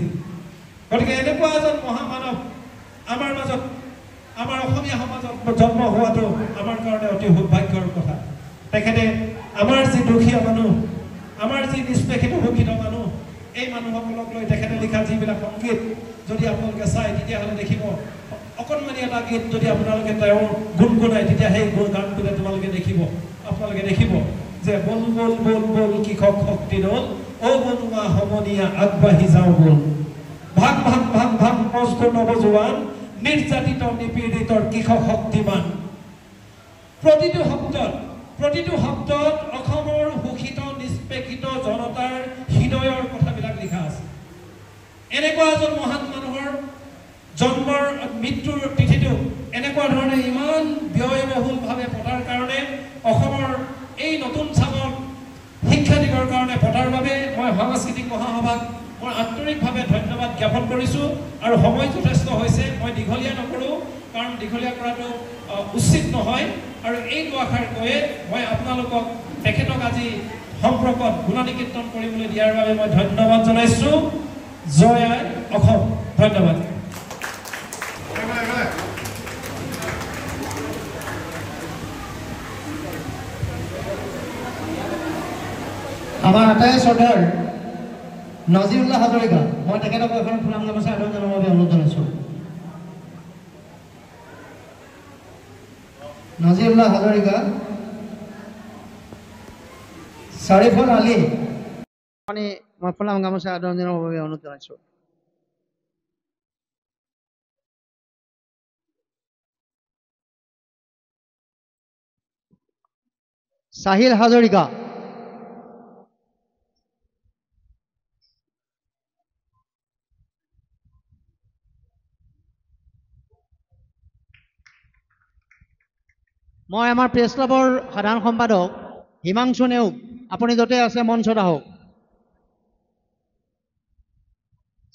গতিকে এনেকুৱা এজন মহামানৱ আমাৰ মাজত আমাৰ অসমীয়া সমাজত জন্ম হোৱাটো আমাৰ কাৰণে অতি সৌভাগ্যৰ কথা তেখেতে আমাৰ যি দুখীয়া মানুহ আমাৰ যি নিষ্পেষিত শোষিত মানুহ এই মানুহসকলক লৈ তেখেতে লিখা যিবিলাক সংগীত যদি আপোনালোকে চাই তেতিয়াহ'লে দেখিব অকণমানি এটা গীত যদি আপোনালোকে তেওঁ গুণগুণাই তেতিয়া সেই গানটোতে আপোনালোকে দেখিব যে বল বল বল বল কৃষক শক্তি দল অ বনুৱা সমনীয়া আগবাঢ়ি যাওঁ বল ভাগ ভাগ ভাগ ভাগ মস্ত নৱজোৱান নিৰ্যাতিত নিপীড়িতৰ কৃষক শক্তিমান প্ৰতিটো শব্দত অসমৰ শোষিত নিষ্পেষিত জনতাৰ হৃদয়ৰ কথাবিলাক লিখা আছে এনেকুৱা এজন মহান মানুহৰ জন্মৰ মৃত্যুৰ তিথিটো এনেকুৱা ধৰণে ইমান ব্যয়বহুলভাৱে পতাৰ কাৰণে অসমৰ এই নতুন চামৰ শিক্ষা দিবৰ কাৰণে পতাৰ বাবে মই সাংস্কৃতিক মহাসভাক মই আন্তৰিকভাৱে ধন্যবাদ জ্ঞাপন কৰিছোঁ আৰু সময় যথেষ্ট হৈছে মই দীঘলীয়া নকৰোঁ কাৰণ দীঘলীয়া কৰাটো উচিত নহয় আৰু এই দুআষাৰ কৈয়ে মই আপোনালোকক তেখেতক আজি সম্পৰ্কত গুণানী কীৰ্তন কৰিবলৈ দিয়াৰ বাবে মই ধন্যবাদ জনাইছোঁ জয় আই অসম ধন্যবাদ আমাৰ আটাই শ্ৰদ্ধাৰ নজিৰুল্লাহ হাজৰিকা মই তেখেতক এখন ফুলাম গামোচা আদৰ জনাবৰ বাবে অনুৰোধ জনাইছোঁ নাজিৰুল্লাহ হাজৰিকা, চাৰিফুল আলী। মই ফুলাম গামোচা আদৰণিৰ বাবে অনুৰোধ জনাইছোঁ। সাহিল হাজৰিকা, মই আমাৰ প্ৰেছ ক্লাবৰ সাধাৰণ সম্পাদক হিমাংশু নেওগ, আপুনি য'তে আছে মঞ্চত আহক।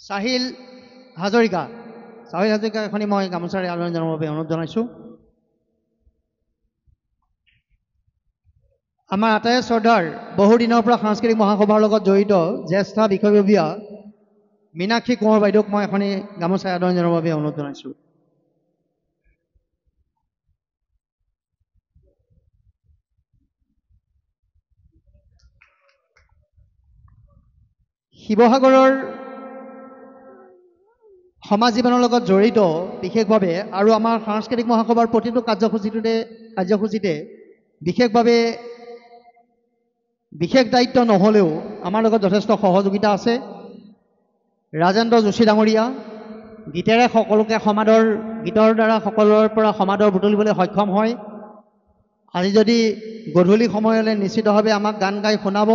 সাহিল হাজৰিকা, এখনি মই গামোচাৰে আদৰণি জনাবৰ বাবে অনুৰোধ জনাইছোঁ। আমাৰ আটাই শ্ৰদ্ধাৰ বহুদিনৰ পৰা সাংস্কৃতিক মহাসভাৰ লগত জড়িত জ্যেষ্ঠ বিষয়ববীয়া মীনাক্ষী কোঁৱৰ বাইদেউক মই এখনি গামোচাৰে আদৰণি জনাবৰ বাবে অনুৰোধ জনাইছোঁ। শিৱসাগৰৰ সমাজ জীৱনৰ লগত জড়িত বিশেষভাৱে আৰু আমাৰ সাংস্কৃতিক মহাসভাৰ প্ৰতিটো কাৰ্যসূচীতে বিশেষভাৱে বিশেষ দায়িত্ব নহ'লেও আমাৰ লগত যথেষ্ট সহযোগিতা আছে। ৰাজেন্দ্ৰ যোশী ডাঙৰীয়া গীতেৰে সকলোকে গীতৰ দ্বাৰা সকলোৰে পৰা সমাদৰ বুটলিবলৈ সক্ষম হয়। আজি যদি গধূলি সময়লৈ নিশ্চিতভাৱে আমাক গান গাই শুনাব,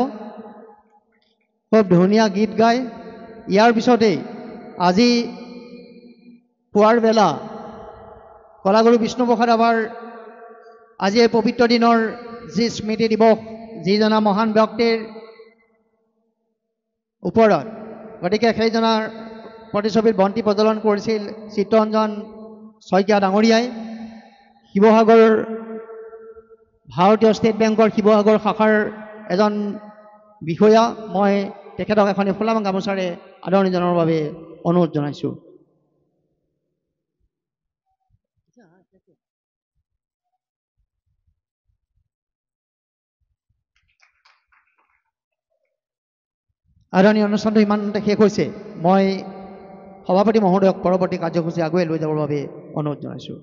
খুব ধুনীয়া গীত গায়। ইয়াৰ পিছতেই আজি পুৱাৰ বেলা কলাগুৰু বিষ্ণুপ্ৰসাদ ৰাভাৰ আজি এই পবিত্ৰ দিনৰ যি স্মৃতি দিৱস, যিজনা মহান ব্যক্তিৰ ওপৰত, গতিকে সেইজনাৰ প্ৰতিছবিত বন্তি প্ৰজ্বলন কৰিছিল চিত্তৰঞ্জন শইকীয়া ডাঙৰীয়াই। শিৱসাগৰ ভাৰতীয় ষ্টেট বেংকৰ শিৱসাগৰ শাখাৰ এজন বিষয়া। মই তেখেতক এখনি ফুলাম গামোচাৰে আদৰণি জনাবৰ বাবে অনুৰোধ জনাইছোঁ। আদৰণি অনুষ্ঠানটো ইমানতে শেষ হৈছে। মই সভাপতি মহোদয়ক পৰৱৰ্তী কাৰ্যসূচী আগুৱাই লৈ যাবৰ বাবে অনুৰোধ জনাইছোঁ।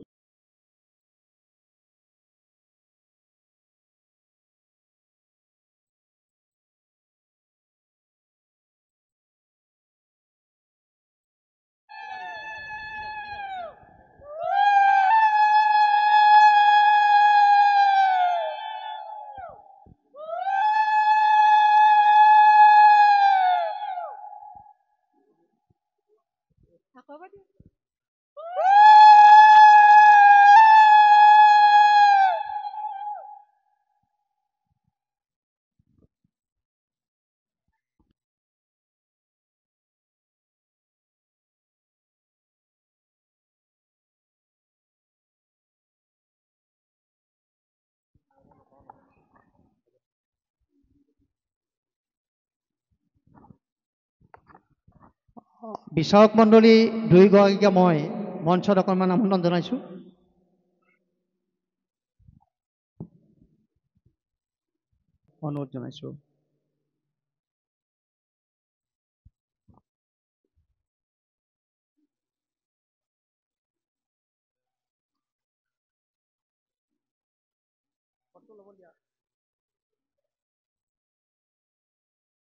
বিচাৰক মণ্ডলী দুয়োগৰাকীকে মই মঞ্চত অকণমান আমন্ত্ৰণ জনাইছোঁ। অনুৰোধ জনাইছোঁ।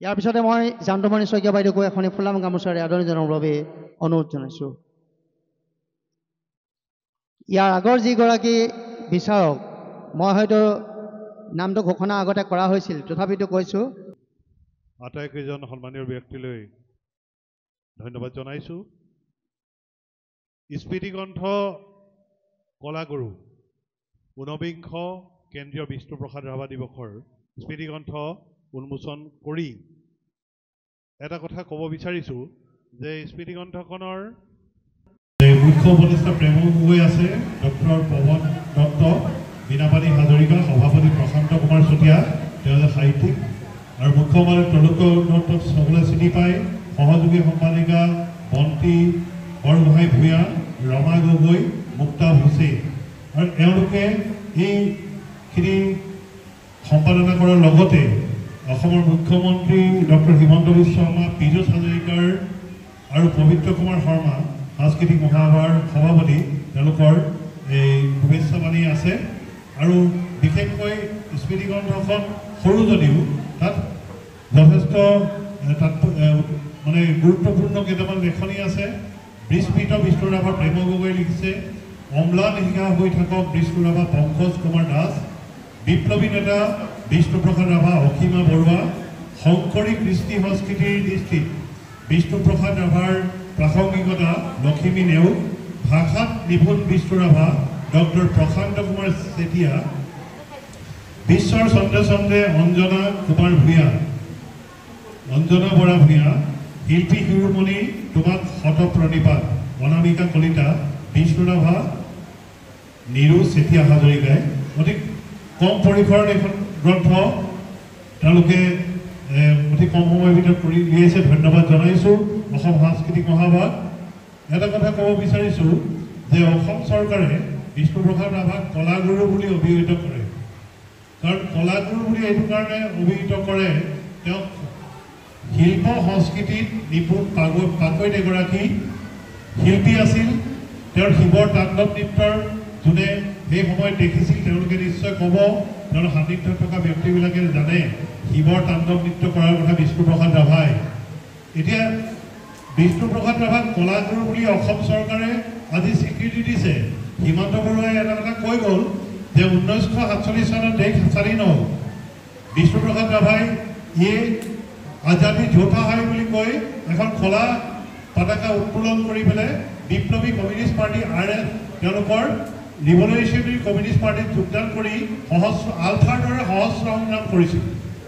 ইয়াৰ পিছতে মই জান্তমণি শইকীয়া বাইদেউকো এখনি ফুলাম গামোচাৰে আদৰণি জনাবৰ বাবে অনুৰোধ জনাইছোঁ। ইয়াৰ আগৰ যিগৰাকী বিচাৰক, মই হয়তো নামটো ঘোষণা আগতে কৰা হৈছিল, তথাপিতো কৈছোঁ, আটাইকেইজন সন্মানীয় ব্যক্তিলৈ ধন্যবাদ জনাইছোঁ। স্মৃতিগ্ৰন্থ কলাগুৰু ঊনবিংশ কেন্দ্ৰীয় বিষ্ণুপ্ৰসাদ ৰাভা দিৱসৰ স্মৃতিগ্ৰন্থ উন্মোচন কৰি এটা কথা ক'ব বিচাৰিছোঁ যে স্মৃতিগ্ৰন্থখনৰ মুখ্য উপদেষ্টা প্ৰেম গগৈ আছে, ডক্টৰ পৱন দত্ত, বীণাপাণি হাজৰিকা, সভাপতি প্ৰশান্ত কুমাৰ চুতীয়া, তেওঁ যে সাহিত্যিক, আৰু মুখ্য ত্ৰৈলোক্য দত্তক সকলোৱে চিনি পায়, সহযোগী সম্পাদিকা বন্তি বৰগোহাঁই ভূঞা, ৰমা গগৈ, মুক্তা হুছেইন, আৰু এওঁলোকে এইখিনি সম্পাদনা কৰাৰ লগতে অসমৰ মুখ্যমন্ত্ৰী ডক্টৰ হিমন্ত বিশ্ব শৰ্মা, পীযুষ হাজৰিকাৰ আৰু পবিত্ৰ কুমাৰ শৰ্মা সাংস্কৃতিক মহাসভাৰ সভাপতি, তেওঁলোকৰ এই শুভেচ্ছা বাণী আছে। আৰু বিশেষকৈ স্মৃতিগ্ৰন্থখন সৰু যদিও তাত যথেষ্ট মানে গুৰুত্বপূৰ্ণ কেইটামান লেখনি আছে। বিস্মৃত বিষ্ণু ৰাভা প্ৰেম গগৈ লিখিছে, অম্লা নিশিকা হৈ থাকক বিষ্ণু ৰাভা পংকজ কুমাৰ দাস, বিপ্লৱী নেতা বিষ্ণুপ্ৰসাদ ৰাভা অসীমা বৰুৱা, শংকৰী কৃষ্টি সংস্কৃতিৰ দৃষ্টিত বিষ্ণুপ্ৰসাদ ৰাভাৰ প্ৰাসংগিকতা লক্ষ্মী নেওগ, ভাষাত নিপুণ বিষ্ণু ৰাভা ডক্টৰ প্ৰশান্ত কুমাৰ চেতিয়া, বিশ্বৰ চন্দ্ৰে চন্দ্ৰে অঞ্জনা কুমাৰ ভূঞা, অঞ্জনা বৰা ভূঞা, শিল্পী শিৰোমণি তোমাক শত প্ৰণিপাত, অনামিকা কলিতা, বিষ্ণু ৰাভা, নিৰু চেতিয়া হাজৰিকাই। অতি কম পৰিসৰত এখন গ্ৰন্থ তেওঁলোকে অতি কম সময়ৰ ভিতৰত কৰি উলিয়াইছে। ধন্যবাদ জনাইছোঁ অসম সাংস্কৃতিক মহাসভাক। এটা কথা ক'ব বিচাৰিছোঁ যে অসম চৰকাৰে বিষ্ণুপ্ৰসাদ ৰাভাক কলাগুৰু বুলি অভিহিত কৰে। কাৰণ কলাগুৰু বুলি এইটো কাৰণে অভিহিত কৰে, তেওঁ শিল্প সংস্কৃতিত নিপুণ পাকৈত এগৰাকী শিল্পী আছিল। তেওঁৰ শিৱৰ তাণ্ডৱ নৃত্যৰ যোনে সেই সময়ত দেখিছিল তেওঁলোকে নিশ্চয় ক'ব, তেওঁৰ সান্নিধ্যত থকা ব্যক্তিবিলাকে জানে শিৱৰ তাণ্ডৱ নৃত্য কৰাৰ কথা বিষ্ণুপ্ৰসাদ ৰাভাই। এতিয়া বিষ্ণুপ্ৰসাদ ৰাভাক কলাগুৰু বুলি অসম চৰকাৰে আজি স্বীকৃতি দিছে। হিমন্ত বৰুৱাই এটা কথা কৈ গ'ল যে 1947 চনত দেশ স্বাধীন হ'ল, বিষ্ণুপ্ৰসাদ ৰাভাই আজাদী ঝোঠা হয় বুলি কৈ এখন কলা পতাকা উত্তোলন কৰি পেলাই বিপ্লৱী কমিউনিষ্ট পাৰ্টি RS তেওঁলোকৰ ৰিভলিউচনাৰী কমিউনিষ্ট পাৰ্টিত যোগদান কৰি আলফাৰ দৰে সহস্ৰ সংগ্ৰাম কৰিছিল।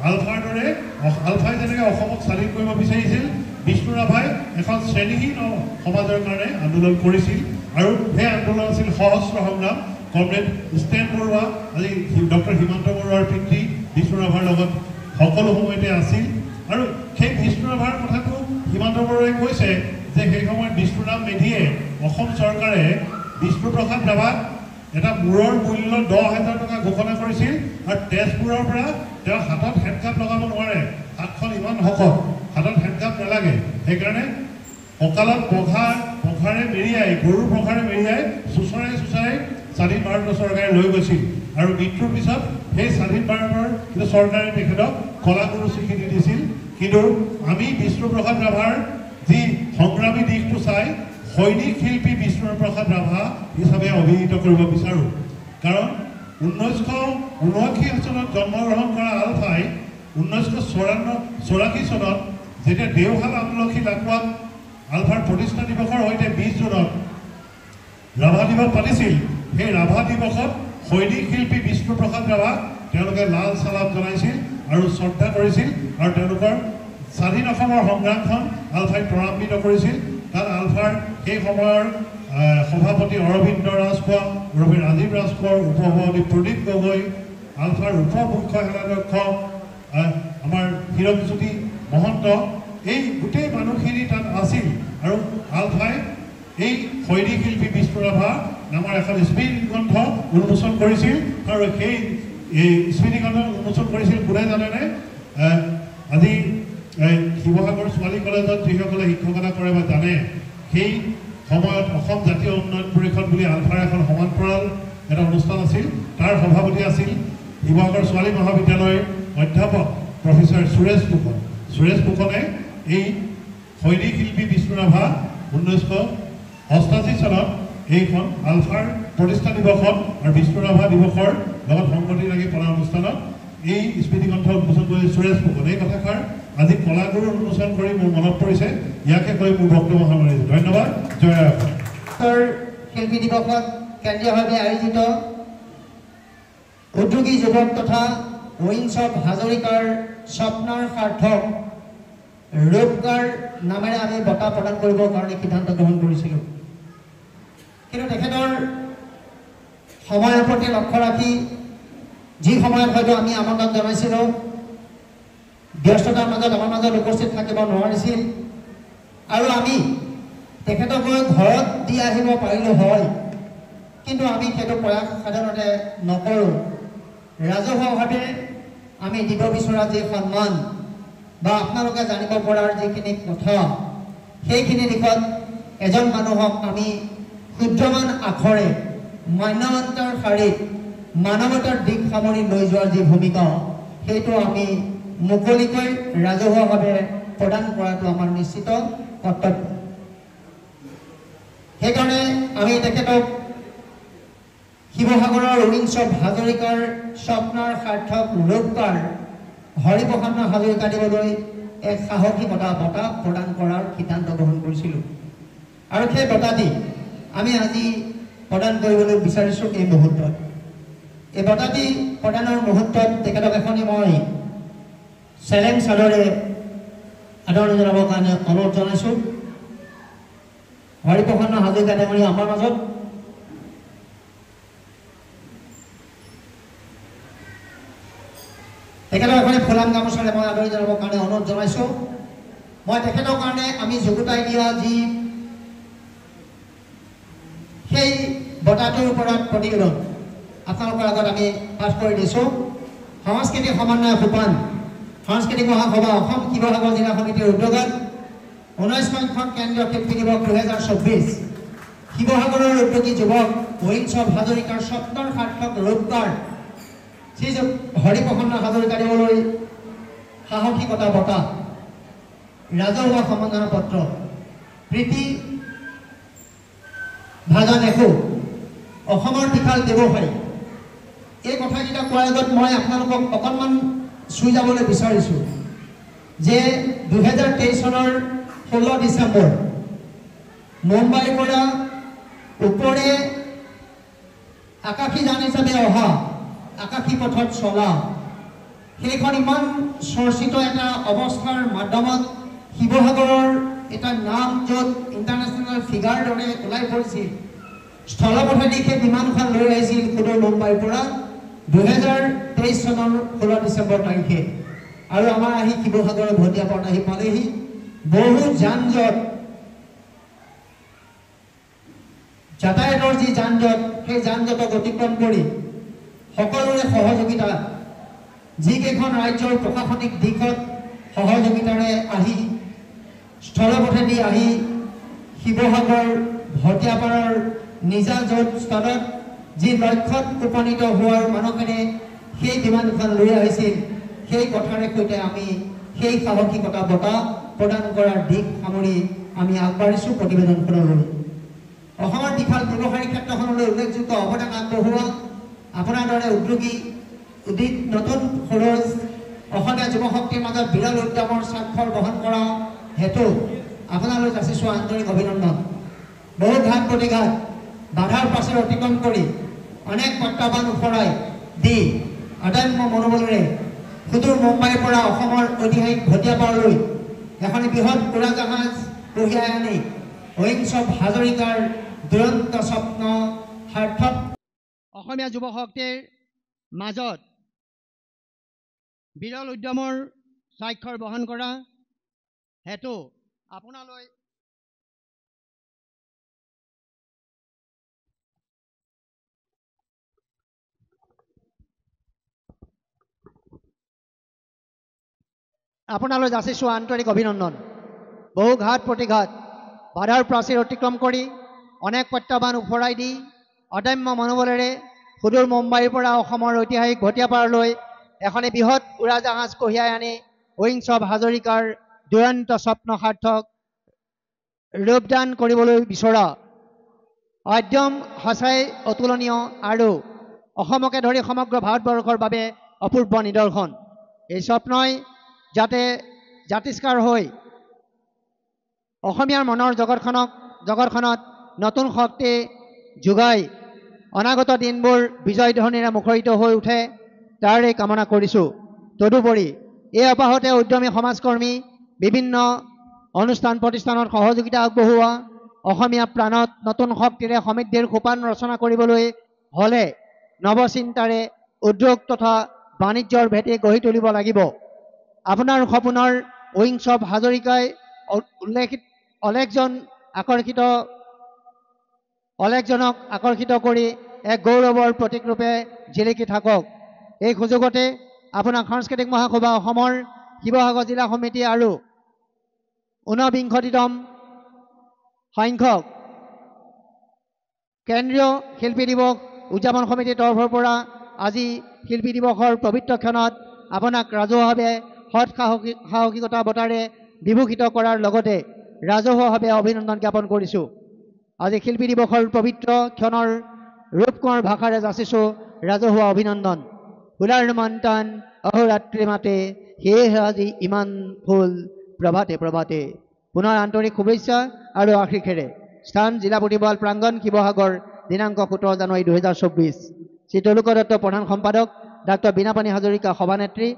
আলফাই যেনেকৈ অসমক স্বাধীন কৰিব বিচাৰিছিল, বিষ্ণু ৰাভাই এখন শ্ৰেণীহীন সমাজৰ কাৰণে আন্দোলন কৰিছিল আৰু সেই আন্দোলন আছিল সহস্ৰ সংগ্ৰাম। কমৰেড ষ্টেন বৰুৱা, আজি ডক্টৰ হিমন্ত বৰুৱাৰ পিতৃ, বিষ্ণু ৰাভাৰ লগত সকলো সময়তে আছিল। আৰু সেই বিষ্ণু ৰাভাৰ কথাটো হিমন্ত বৰুৱাই কৈছে যে সেই সময়ত বিষ্ণুৰাম মেধিয়ে অসম চৰকাৰে বিষ্ণুপ্ৰসাদ ৰাভাক এটা মূৰৰ মূল্য 10,000 টকা ঘোষণা কৰিছিল আৰু তেজপুৰৰ পৰা তেওঁ হাতত হেণ্ডকাপ লগাব নোৱাৰে, হাতখন ইমান শকত, হাতত হেণ্ডকাপ নালাগে। সেইকাৰণে কঁকালত পঘাৰে মেৰিয়াই, গৰুৰ পঘাৰে মেৰিয়াই চুচৰাই স্বাধীন ভাৰত চৰকাৰে লৈ গৈছিল। আৰু মৃত্যুৰ পিছত সেই স্বাধীন ভাৰতৰ চৰকাৰে তেখেতক কলাগুৰু স্বীকৃতি দিছিল। কিন্তু আমি বিষ্ণুপ্ৰসাদ ৰাভাৰ যি সংগ্ৰামী দিশটো চাই সৈনিক শিল্পী বিষ্ণুপ্ৰসাদ ৰাভা হিচাপে অভিহিত কৰিব বিচাৰোঁ। কাৰণ 1979 চনত জন্মগ্ৰহণ কৰা আলফাই 1984 চনত যেতিয়া দেওশাল আমলখি লাকুৱাত আলফাৰ প্ৰতিষ্ঠা দিৱসৰ সৈতে 20 জুনত ৰাভা দিৱস পাতিছিল। সেই ৰাভা দিৱসত সৈনিক শিল্পী বিষ্ণুপ্ৰসাদ ৰাভাক তেওঁলোকে লাল চালাম জনাইছিল আৰু শ্ৰদ্ধা কৰিছিল আৰু তেওঁলোকৰ স্বাধীন অসমৰ সংগ্ৰামখন আলফাই ত্বৰান্বিত কৰিছিল। তাত আলফাৰ সেই সময়ৰ সভাপতি অৰবিন্দ ৰাজখোৱা, ৰাজীৱ ৰাজখোৱাৰ উপসভাপতি প্ৰদীপ গগৈ, আলফাৰ উপ মুখ্য সেনাধ্যক্ষ আমাৰ হীৰকজ্যোতি মহন্ত, এই গোটেই মানুহখিনি তাত আছিল। আৰু আলফাই এই সৈনিক শিল্পী বিষ্ণু ৰাভা নামৰ এখন স্মৃতিগ্ৰন্থ উন্মোচন কৰিছিল। আৰু সেই স্মৃতিগ্ৰন্থ উন্মোচন কৰিছিল কোনে জানেনে? আজি শিৱসাগৰ ছোৱালী কলেজত যিসকলে শিক্ষকতা কৰে বা জানে, সেই সময়ত অসম জাতীয় উন্নয়ন পৰিষদ বুলি আলফাৰ এখন সমান্তৰাল এটা অনুষ্ঠান আছিল। তাৰ সভাপতি আছিল শিৱসাগৰ ছোৱালী মহাবিদ্যালয়ৰ অধ্যাপক প্ৰফেচাৰ সুৰেশ ফুকনে এই সৈনিক শিল্পী বিষ্ণু ৰাভা 1988 চনত এইখন আলফাৰ প্ৰতিষ্ঠা দিৱসত আৰু বিষ্ণু ৰাভা দিৱসৰ লগত সংগতি ৰাখি পতা অনুষ্ঠানত এই স্মৃতিগ্ৰন্থ উন্মোচন কৰি সুৰেশ ফুকন। এই কথাষাৰ আজি কলাগুৰু উন্মোচন কৰি মোৰ মনত পৰিছে, ইয়াকে কৈ মোৰ বক্তব্য সামৰিছোঁ। ধন্যবাদ। জয় ৰাভা। শিল্পী দিৱসত কেন্দ্ৰীয়ভাৱে আয়োজিত উদ্যোগী যুৱক তথা ৱিংছ হাজৰিকাৰ স্বপ্নৰ সাৰ্থক ৰূপকাৰ নামেৰে আমি বঁটা প্ৰদান কৰিবৰ কাৰণে সিদ্ধান্ত গ্ৰহণ কৰিছিলোঁ। কিন্তু তেখেতৰ সময়ৰ প্ৰতি লক্ষ্য ৰাখি যি সময়ত হয়তো আমি আমন্ত্ৰণ জনাইছিলোঁ, ব্যস্ততাৰ মাজত আমাৰ মাজত উপস্থিত থাকিব নোৱাৰিছিল আৰু আমি তেখেতক ঘৰত দি আহিব পাৰিলোঁ হয়, কিন্তু আমি সেইটো প্ৰয়াস সাধাৰণতে নকৰোঁ। ৰাজহুৱাভাৱে আমি দিব বিচৰা যি সন্মান বা আপোনালোকে জানিব পৰাৰ যিখিনি কথা, সেইখিনি দিশত এজন মানুহক আমি ক্ষুদ্ৰমান আখৰে মান্যৱন্তৰ শাৰীত মানৱতাৰ দিশ সামৰি লৈ যোৱাৰ যি ভূমিকা সেইটো আমি মুকলিকৈ ৰাজহুৱাভাৱে প্ৰদান কৰাটো আমাৰ নিশ্চিত কৰ্তব্য। সেইকাৰণে আমি তেখেতক শিৱসাগৰৰ ৰোয়িংছ হাজৰিকাৰ স্বপ্নৰ সাৰ্থক ৰূপকাৰ হৰিপ্ৰসন্ন হাজৰিকা দেৱলৈ এক সাহসিকতা বঁটা প্ৰদান কৰাৰ সিদ্ধান্ত গ্ৰহণ কৰিছিলোঁ আৰু সেই বঁটাটি আমি আজি প্ৰদান কৰিবলৈ বিচাৰিছোঁ। এই মুহূৰ্তত এই বঁটাটি প্ৰদানৰ মুহূৰ্তত তেখেতক এখনি মই চেলেং চাদৰে আদৰণি জনাবৰ কাৰণে অনুৰোধ জনাইছোঁ। হৰিপ্ৰসন্ন হাজৰিকা দেৱনী আমাৰ মাজত তেখেতক এখনি ফুলাম গামোচাৰে মই আদৰণি জনাবৰ কাৰণে অনুৰোধ জনাইছোঁ। মই তেখেতৰ কাৰণে আমি যুগুতাই দিয়া যি সেই বঁটাটোৰ ওপৰত প্ৰতিবেদন আপোনালোকৰ আগত আমি পাঠ কৰি দিছোঁ। সাংস্কৃতিক সমন্বয় সোপান সাংস্কৃতিক মহাসভা অসম শিৱসাগৰ জিলা সমিতিৰ উদ্যোগত 19সংখ্যক কেন্দ্ৰীয় শিল্পী দিৱস 2024 শিৱসাগৰৰ উদ্যোগী যুৱক ৰোয়িংছ হাজৰিকাৰ স্বপ্নৰ সাৰ্থক ৰূপকাৰ শ্ৰী হৰিপ্ৰসন্ন হাজৰিকা দেৱলৈ সাহসিকতা বঁটা, ৰাজহুৱা সম্বৰ্ধনা পত্ৰ, প্ৰীতি ভাজন একো অসমৰ বিশাল ব্যৱসায়ী। এই কথাকেইটা কোৱাৰ আগত মই আপোনালোকক অকণমান চুই যাবলৈ বিচাৰিছোঁ যে 2023 চনৰ 16 ডিচেম্বৰ মুম্বাইৰ পৰা ওপৰে আকাশী যান হিচাপে অহা আকাশী পথত চলা সেইখন ইমান চৰ্চিত এটা অৱস্থাৰ মাধ্যমত শিৱসাগৰৰ এটা নাম য'ত ইণ্টাৰনেশ্যনেল ফিগাৰ দৰে ওলাই পৰিছিল, স্থলপথেদি সেই বিমানখন লৈ আহিছিল সুদূৰ মুম্বাইৰ পৰা 2023 চনৰ 16 ডিচেম্বৰ তাৰিখে আৰু আমাৰ আহি শিৱসাগৰৰ ভটিয়াপাৰত আহি পালেহি। বহু যান জঁট, যাতায়াতৰ যি যান জঁট সেই যান জঁটক অতিক্ৰম কৰি সকলোৰে সহযোগিতা যিকেইখন ৰাজ্যৰ প্ৰশাসনিক দিশত সহযোগিতাৰে আহি স্থলপথেদি আহি শিৱসাগৰ ভটিয়াপাৰৰ নিজা য'ত স্থানত যি লক্ষ্যত উপনীত হোৱাৰ মানসেৰে সেই বিমানখন লৈ আহিছিল, সেই কথাৰে সৈতে আমি সেই সাহসিকতা বঁটা প্ৰদান কৰাৰ দিশ সামৰি আমি আগবাঢ়িছোঁ প্ৰতিবেদনখনলৈ। অসমৰ বিশাল ব্যৱসায়িক ক্ষেত্ৰখনলৈ উল্লেখযোগ্য অৱদান আগবঢ়োৱা আপোনাৰ দৰে উদ্যোগী উদিত নতুন খৰচ অসমীয়া যুৱশক্তিৰ মাজত বিৰল উদ্যমৰ স্বাক্ষৰ বহন কৰা হেতু আপোনালৈ যাচিছোঁ আন্তৰিক অভিনন্দন। বহু ঘাট প্ৰতিঘাত বাধাৰ পাছৰ অতিক্ৰম কৰি অনেক প্ৰত্যাহ্বান ওফৰাই দি অদম্য মনোবলেৰে সুদূৰ মুম্বাইৰ পৰা অসমৰ ঐতিহাসিক ভটিয়াপাৰলৈ এখন বৃহৎ উৰাজাহাজ কঢ়িয়াই আনি ৰোয়িংছ হাজৰিকাৰ দুৰন্ত স্বপ্ন সাৰ্থক অসমীয়া যুৱ শক্তিৰ মাজত বিৰল উদ্যমৰ স্বাক্ষৰ বহন কৰা হেতু আপোনালৈ যাচিছোঁ আন্তৰিক অভিনন্দন। বহু ঘাট প্ৰতিঘাত বাধাৰ প্ৰাচীৰ অতিক্ৰম কৰি অনেক প্ৰত্যাহ্বান ওফৰাই দি অদম্য মনোবলেৰে সুদূৰ মুম্বাইৰ পৰা অসমৰ ঐতিহাসিক ভটিয়াপাৰলৈ এখনি বৃহৎ উৰাজাহাজ কঢ়িয়াই আনি ৰোয়িংছ হাজৰিকাৰ দুৰন্ত স্বপ্ন সাৰ্থক ৰূপদান কৰিবলৈ বিচৰা অদ্যম সঁচাই অতুলনীয় আৰু অসমকে ধৰি সমগ্ৰ ভাৰতবৰ্ষৰ বাবে অপূৰ্ব নিদৰ্শন। এই স্বপ্নই যাতে জাতিষ্কাৰ হৈ অসমীয়াৰ মনৰ জগতখনত নতুন শক্তি যোগাই অনাগত দিনবোৰ বিজয় ধ্বনিৰে মুখৰিত হৈ উঠে তাৰে কামনা কৰিছোঁ। তদুপৰি এই অপাহতে উদ্যমী সমাজকৰ্মী বিভিন্ন অনুষ্ঠান প্ৰতিষ্ঠানত সহযোগিতা আগবঢ়োৱা অসমীয়া প্ৰাণত নতুন শক্তিৰে সমৃদ্ধিৰ সোপান ৰচনা কৰিবলৈ হ'লে নৱচিন্তাৰে উদ্যোগ তথা বাণিজ্যৰ ভেটি গঢ়ি তুলিব লাগিব। আপোনাৰ সপোনৰ ৰোয়িংছ হাজৰিকাই অলেখজনক আকৰ্ষিত কৰি এক গৌৰৱৰ প্ৰতীকৰূপে জিলিকি থাকক। এই সুযোগতে আপোনাক সাংস্কৃতিক মহাসভা অসমৰ শিৱসাগৰ জিলা সমিতি আৰু 49তম সংখ্যক কেন্দ্ৰীয় শিল্পী দিৱস উদযাপন সমিতিৰ তৰফৰ পৰা আজি শিল্পী দিৱসৰ পবিত্ৰ ক্ষণত আপোনাক ৰাজহুৱাভাৱে সৎ সাহসিকতা বঁটাৰে বিভূষিত কৰাৰ লগতে ৰাজহুৱাভাৱে অভিনন্দন জ্ঞাপন কৰিছোঁ। আজি শিল্পী দিৱসৰ পবিত্ৰ ক্ষণৰ ৰূপকোঁৱৰ ভাষাৰে যাচিছোঁ ৰাজহুৱা অভিনন্দন। ফুলাৰ মন্তান অহোৰাত্ৰি মাতে, সেয়েহে আজি ইমান ফুল প্ৰভাতে প্ৰভাতে। পুনৰ আন্তৰিক শুভেচ্ছা আৰু আশীষেৰে। স্থান জিলা পুথিভঁৰাল প্ৰাংগণ, শিৱসাগৰ, দিনাংক 17 জানুৱাৰী 2024। শ্ৰী তলুক দত্ত প্ৰধান সম্পাদক, ডাক্তৰ বীণাপাণি হাজৰিকা সভানেত্ৰী,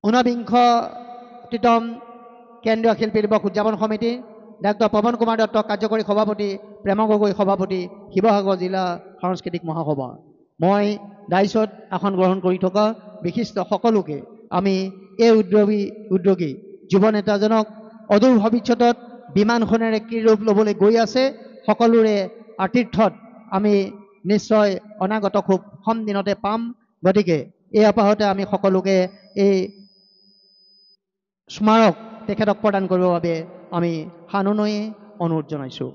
49তম কেন্দ্ৰীয় শিল্পী দিৱস উদযাপন সমিতি, ডাক্তৰ পৱন কুমাৰ দত্ত কাৰ্যকৰী সভাপতি, প্ৰেম গগৈ সভাপতি, শিৱসাগৰ জিলা সাংস্কৃতিক মহাসভা। মই দায়িত্বত আসন গ্ৰহণ কৰি থকা বিশিষ্ট সকলোকে আমি এই উদ্যোগী যুৱ নেতাজনক অদূৰ ভৱিষ্যতত বিমানখনেৰে কি ৰূপ ল'বলৈ গৈ আছে সকলোৰে আতিথ্যত আমি নিশ্চয় অনাগত খুব কম দিনতে পাম। গতিকে এই আপাহতে আমি সকলোকে এই স্মাৰক তেখেতক প্ৰদান কৰিবৰ বাবে আমি সানুনয়ে অনুৰোধ জনাইছোঁ।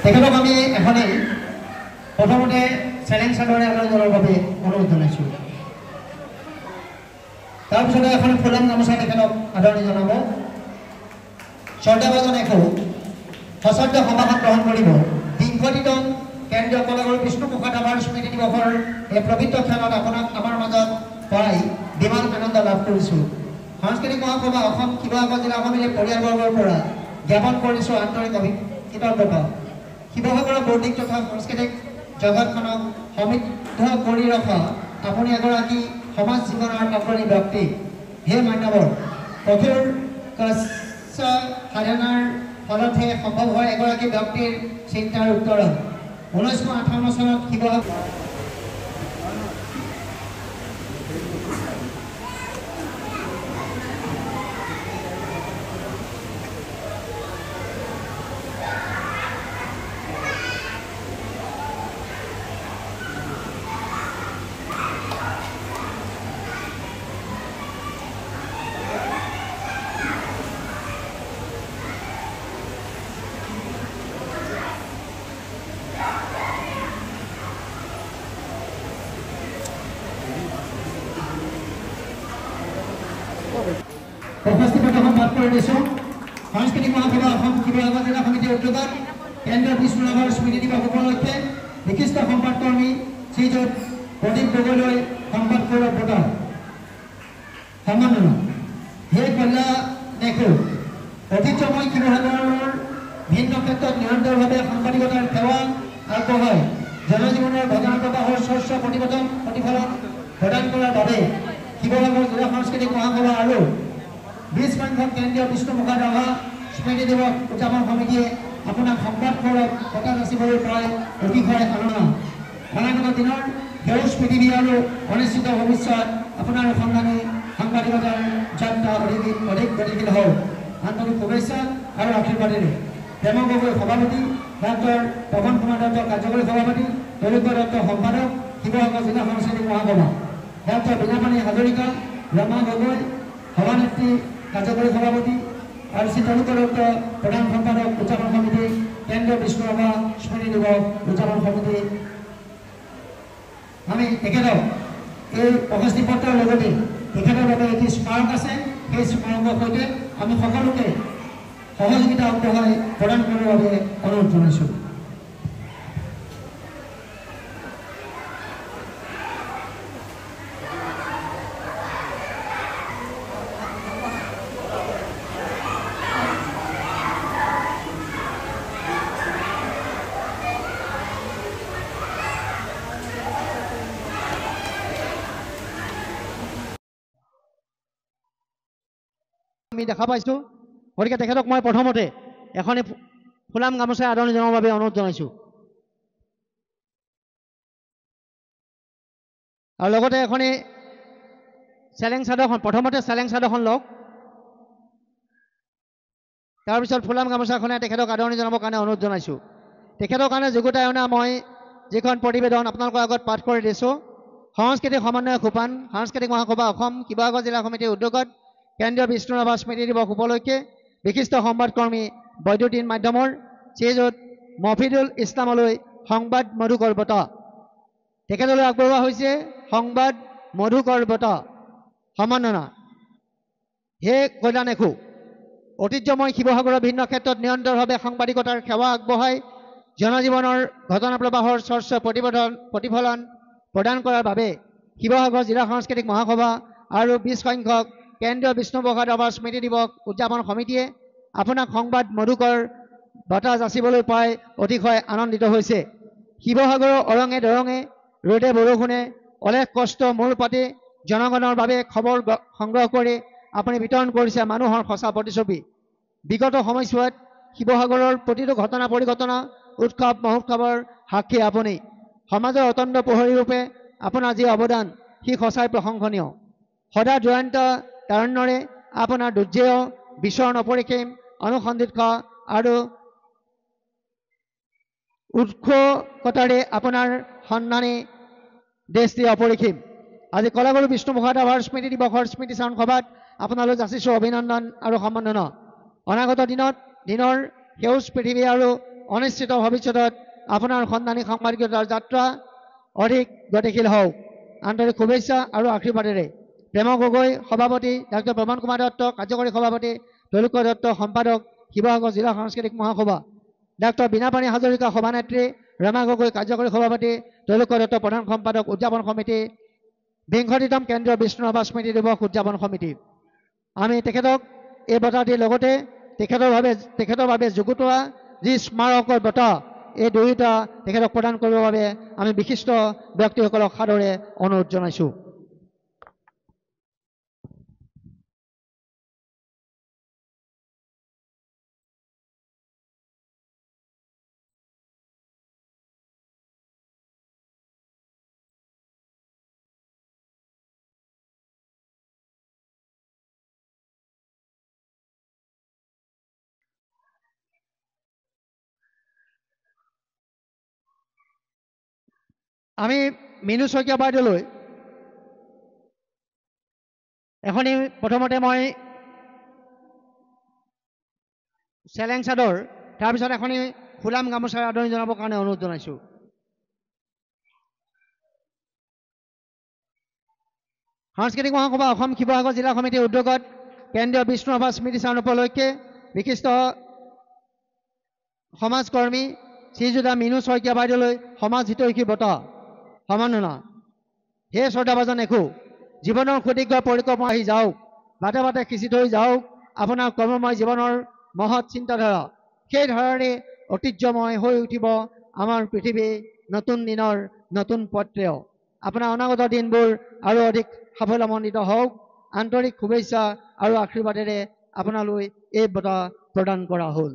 তেখেতক আমি এখনেই প্ৰথমতে চেলেঞ্জ চাদৰে আমাৰ দলৰ বাবে অনুৰোধ জনাইছোঁ। তাৰপিছতে এখন ফুলাম গামোচা তেখেতক আদৰণি জনাব। শ্ৰদ্ধাভাজন এখো সশ্ৰদ্ধ সভাখন গ্ৰহণ কৰিব। 49তম কেন্দ্ৰীয় কলাগুৰু বিষ্ণুপ্ৰসাদ ৰাভাৰ স্মৃতি দিৱসৰ এই পবিত্ৰ ক্ষণত আপোনাক আমাৰ মাজত পৰাই বিমান আনন্দ লাভ কৰিছোঁ। সাংস্কৃতিক মহাসভা অসম শিৱসাগৰ জিলা সমিতিৰ পৰিয়ালবৰ্গৰ পৰা জ্ঞাপন কৰিছোঁ আন্তৰিক কৃতজ্ঞতা। শিৱসাগৰৰ বৌদ্ধিক তথা সাংস্কৃতিক জগতখনক সমৃদ্ধ কৰি ৰখা আপুনি এগৰাকী সমাজ জীৱনৰ অগ্ৰণী ব্যক্তি। হে মান্যবৰ, কঠোৰ কষ্ট সাধনাৰ ফলতহে সম্ভৱ হয় এগৰাকী ব্যক্তিৰ চিন্তাৰ উত্তৰণ। 1958 চনত শিৱসাগৰ উপস্থিত প্ৰদৰ্শন লাভ কৰি দিছোঁ। সাংস্কৃতিক মহাসভা অসম শিৱসাগৰ জিলা সমিতিৰ উদ্যোগত কেন্দ্ৰীয় বিষ্ণু ৰাভাৰ স্মৃতি দিৱস উপলক্ষে বিশিষ্ট সংবাদকৰ্মী শ্ৰীযুত প্ৰদীপ গগৈলৈ সংবাদকৰ্মীৰ বঁটা সন্মাননা। হে কল্যাণ নেখো, ঐতিহ্যময় শিৱসাগৰৰ ভিন্ন ক্ষেত্ৰত নিৰন্তৰভাৱে সাংবাদিকতাৰ সেৱা আগবঢ়াই জনজীৱনৰ ভজনা প্ৰবাহৰ স্বচ্ছ প্ৰতিফলন প্ৰদান কৰাৰ বাবে শিৱসাগৰ জিলা সাংস্কৃতিক মহাসভা আৰু 20সংখ্যক কেন্দ্ৰীয় বিষ্ণুপ্ৰসাদ ৰাভা স্মৃতি দিৱস উদযাপন সমিতিয়ে আপোনাক সংবাদকৰ্মীৰ বঁটা যাচিবলৈ প্ৰায় অতিশয় আনন্দ। অনাগত দিনৰ সেউজ পৃথিৱী আৰু অনিশ্চিত ভৱিষ্যত আপোনাৰ সন্ধানী সাংবাদিকতাৰ যাত্ৰা অধিক গতিশীল হওক। আন্তৰিক শুভেচ্ছা আৰু আশীৰ্বাদেৰে প্ৰেম গগৈ সভাপতি, ডাক্তৰ পৱন কুমাৰ দত্ত কাৰ্যকৰী সভাপতি, তলুক দত্ত সম্পাদক, শিৱসাগৰ জিলা সাংস্কৃতিক মহাসভা, ডাক্তৰ বীণাপাণি হাজৰিকা, ৰমা গগৈ সভানেত্ৰী কাৰ্যকৰী সভাপতি আৰু শ্ৰী তলুক দত্ত প্ৰধান সম্পাদক উদযাপন সমিতি, কেন্দ্ৰীয় বিষ্ণু ৰাভা স্মৃতি দিৱস উদযাপন সমিতি। আমি তেখেতক এই প্ৰশস্তি পত্ৰৰ লগতে তেখেতৰ বাবে এটি স্মাৰক আছে, সেই স্মাৰকৰ সৈতে আমি সকলোকে সহযোগিতা আগবঢ়াই প্ৰদান কৰাৰ বাবে অনুৰোধ জনাইছোঁ। আমি দেখা পাইছোঁ গতিকে তেখেতক মই প্ৰথমতে এখনি ফুলাম গামোচাৰে আদৰণি জনাবৰ বাবে অনুৰোধ জনাইছোঁ আৰু লগতে এখনি চেলেং চাদৰখন প্ৰথমতে চেলেং চাদৰখন লওক তাৰপিছত ফুলাম গামোচাখনে তেখেতক আদৰণি জনাবৰ কাৰণে অনুৰোধ জনাইছোঁ তেখেতৰ কাৰণে যোগতাই অনা মই যিখন প্ৰতিবেদন আপোনালোকৰ আগত পাঠ কৰি দিছোঁ সংস্কৃতিক সমন্বয় খোপান সাংস্কৃতিক মহাসভা অসম শিৱসাগৰ জিলা সমিতিৰ উদ্যোগত কেন্দ্ৰীয় বিষ্ণু ৰাভা স্মৃতি দিৱস উপলক্ষে বিশিষ্ট সংবাদকৰ্মী বৈদ্যুতিন মাধ্যমৰ শ্ৰীযুত মফিদুল ইছলামলৈ সংবাদ মধুকৰ বঁটা তেখেতলৈ আগবঢ়োৱা হৈছে সংবাদ মধুকৰ বঁটা সম্মাননা হে কল্যাণ এখু ঐতিহ্যময় শিৱসাগৰৰ ভিন্ন ক্ষেত্ৰত নিৰন্তৰভাৱে সাংবাদিকতাৰ সেৱা আগবঢ়াই জনজীৱনৰ ঘটনা প্ৰবাহৰ স্বচ্ছ প্ৰতিফলন প্ৰদান কৰাৰ বাবে শিৱসাগৰ জিলা সাংস্কৃতিক মহাসভা আৰু 20 সংখ্যক কেন্দ্ৰীয় বিষ্ণুপ্ৰসাদ ৰাভাৰ স্মৃতি দিৱস উদযাপন সমিতিয়ে আপোনাক সংবাদ মধুকৰ বঁটা যাচিবলৈ পাই অতিশয় আনন্দিত হৈছে শিৱসাগৰৰ অৰঙে দৰঙে ৰ'দে বৰষুণে অলেখ কষ্ট মূল পাতি জনগণৰ বাবে খবৰ সংগ্ৰহ কৰি আপুনি বিতৰণ কৰিছে মানুহৰ সঁচা প্ৰতিচ্ছবি বিগত সময়ছোৱাত শিৱসাগৰৰ প্ৰতিটো ঘটনা পৰিঘটনা উৎসৱ মহোৎসৱৰ সাক্ষী আপুনি সমাজৰ অতন্দ্ৰ প্ৰহৰী ৰূপে আপোনাৰ যি অৱদান সি সঁচাই প্ৰশংসনীয় সদা জয়ন্ত তাৰণৰে আপোনাৰ দুৰ্জেয় বিচৰণ অপৰিসীম অনুসন্ধিৎস আৰু উৎসুকতাৰে আপোনাৰ সন্ধানী দৃষ্টি অপৰিসীম আজি কলাগুৰু বিষ্ণুপ্ৰসাদ ৰাভাৰ স্মৃতি দিৱসৰ স্মৃতিচাৰণ সভাত আপোনালৈ যাচিছোঁ অভিনন্দন আৰু সম্বৰ্ধনা অনাগত দিনৰ সেউজ পৃথিৱী আৰু অনিশ্চিত ভৱিষ্যতত আপোনাৰ সন্ধানী সাংবাদিকতাৰ যাত্ৰা অধিক গতিশীল হওক আন্তৰিক শুভেচ্ছা আৰু আশীৰ্বাদেৰে প্ৰেম গগৈ সভাপতি ডাক্তৰ প্ৰমণ কুমাৰ দত্ত কাৰ্যকৰী সভাপতি তৈলুক্য দত্ত সম্পাদক শিৱসাগৰ জিলা সাংস্কৃতিক মহাসভা ডাক্তৰ বীণাপাণি হাজৰিকা সভানেত্ৰী ৰমা গগৈ কাৰ্যকৰী সভাপতি তৈলুক্য দত্ত প্ৰধান সম্পাদক উদযাপন সমিতি 20তম কেন্দ্ৰীয় বিষ্ণু ৰাভা স্মৃতি দিৱস উদযাপন সমিতি আমি তেখেতক এই বঁটাটিৰ লগতে তেখেতৰ বাবে যুগুতোৱা যি স্মাৰকৰ বঁটা এই দুয়োটা তেখেতক প্ৰদান কৰিবৰ বাবে আমি বিশিষ্ট ব্যক্তিসকলক সাদৰে অনুৰোধ জনাইছোঁ আমি মিনু শইকীয়া বাইদেউলৈ এখনি প্ৰথমতে মই চেলেং চাদৰ তাৰপিছত এখনি ফুলাম গামোচাৰ আদৰণি জনাবৰ কাৰণে অনুৰোধ জনাইছোঁ সাংস্কৃতিক মহাসভা অসম শিৱসাগৰ জিলা সমিতিৰ উদ্যোগত কেন্দ্ৰীয় বিষ্ণু ৰাভা স্মৃতিচাৰণ উপলক্ষে বিশিষ্ট সমাজকৰ্মী শ্ৰীযুতা মিনু শইকীয়া বাইদেউলৈ সমাজ হিতৈষী বঁটা সম্মাননা হে শ্ৰদ্ধাভাজন এখু জীৱনৰ সুদীৰ্ঘ পৰিক্ৰমা আহি যাওক বাটে বাটে সিঁচি থৈ যাওক আপোনাৰ কৰ্মময় জীৱনৰ মহৎ চিন্তাধাৰা সেই ধাৰাৰে ঐতিহ্যময় হৈ উঠিব আমাৰ পৃথিৱী নতুন দিনৰ নতুন পত্ৰেয় আপোনাৰ অনাগত দিনবোৰ আৰু অধিক সাফল্যমণ্ডিত হওক আন্তৰিক শুভেচ্ছা আৰু আশীৰ্বাদেৰে আপোনালৈ এই বঁটা প্ৰদান কৰা হ'ল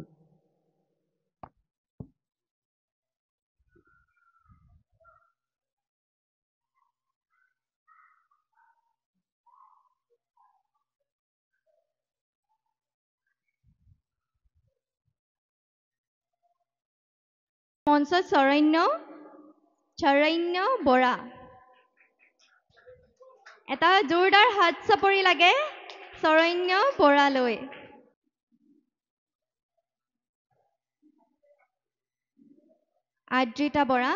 মঞ্চত চৰণ্য বৰা এটা জোৰদাৰ হাত চাপৰি লাগে চৰণ্য বৰালৈ আদ্ৰিতা বৰা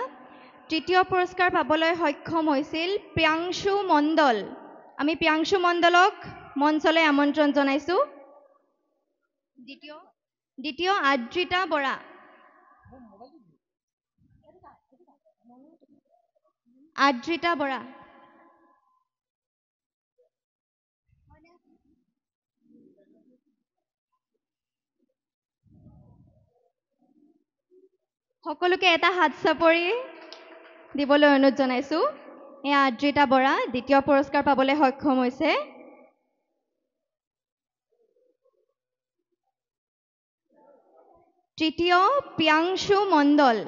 তৃতীয় পুৰস্কাৰ পাবলৈ সক্ষম হৈছিল প্ৰিয়াংশু মণ্ডল আমি প্ৰিয়াংশু মণ্ডলক মঞ্চলৈ আমন্ত্ৰণ জনাইছোঁ দ্বিতীয় আদ্ৰিতা বৰা আদ্ৰিতা বৰা সকলোকে এটা হাত চাপৰি দিবলৈ অনুৰোধ জনাইছোঁ এই আদ্ৰিতা বৰা দ্বিতীয় পুৰস্কাৰ পাবলৈ সক্ষম হৈছে তৃতীয় প্ৰিয়াংশু মণ্ডল।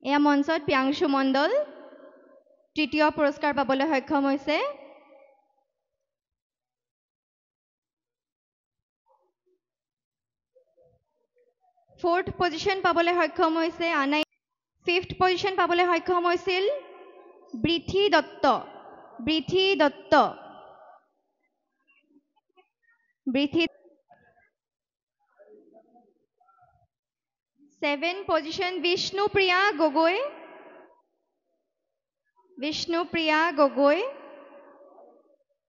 এয়া মঞ্চত প্ৰিয়াংশু মণ্ডল তৃতীয় পুৰস্কাৰ পাবলৈ সক্ষম হৈছে। ফ'ৰ্থ পজিশ্যন পাবলৈ সক্ষম হৈছে আনাই। ফিফ্থ পজিশ্যন পাবলৈ সক্ষম হৈছিল বৃথি দত্ত। বৃথি দত্ত। বৃথি। 7th position Bishnupriya Gogoi. বিষ্ণুপ্ৰিয়া গগৈ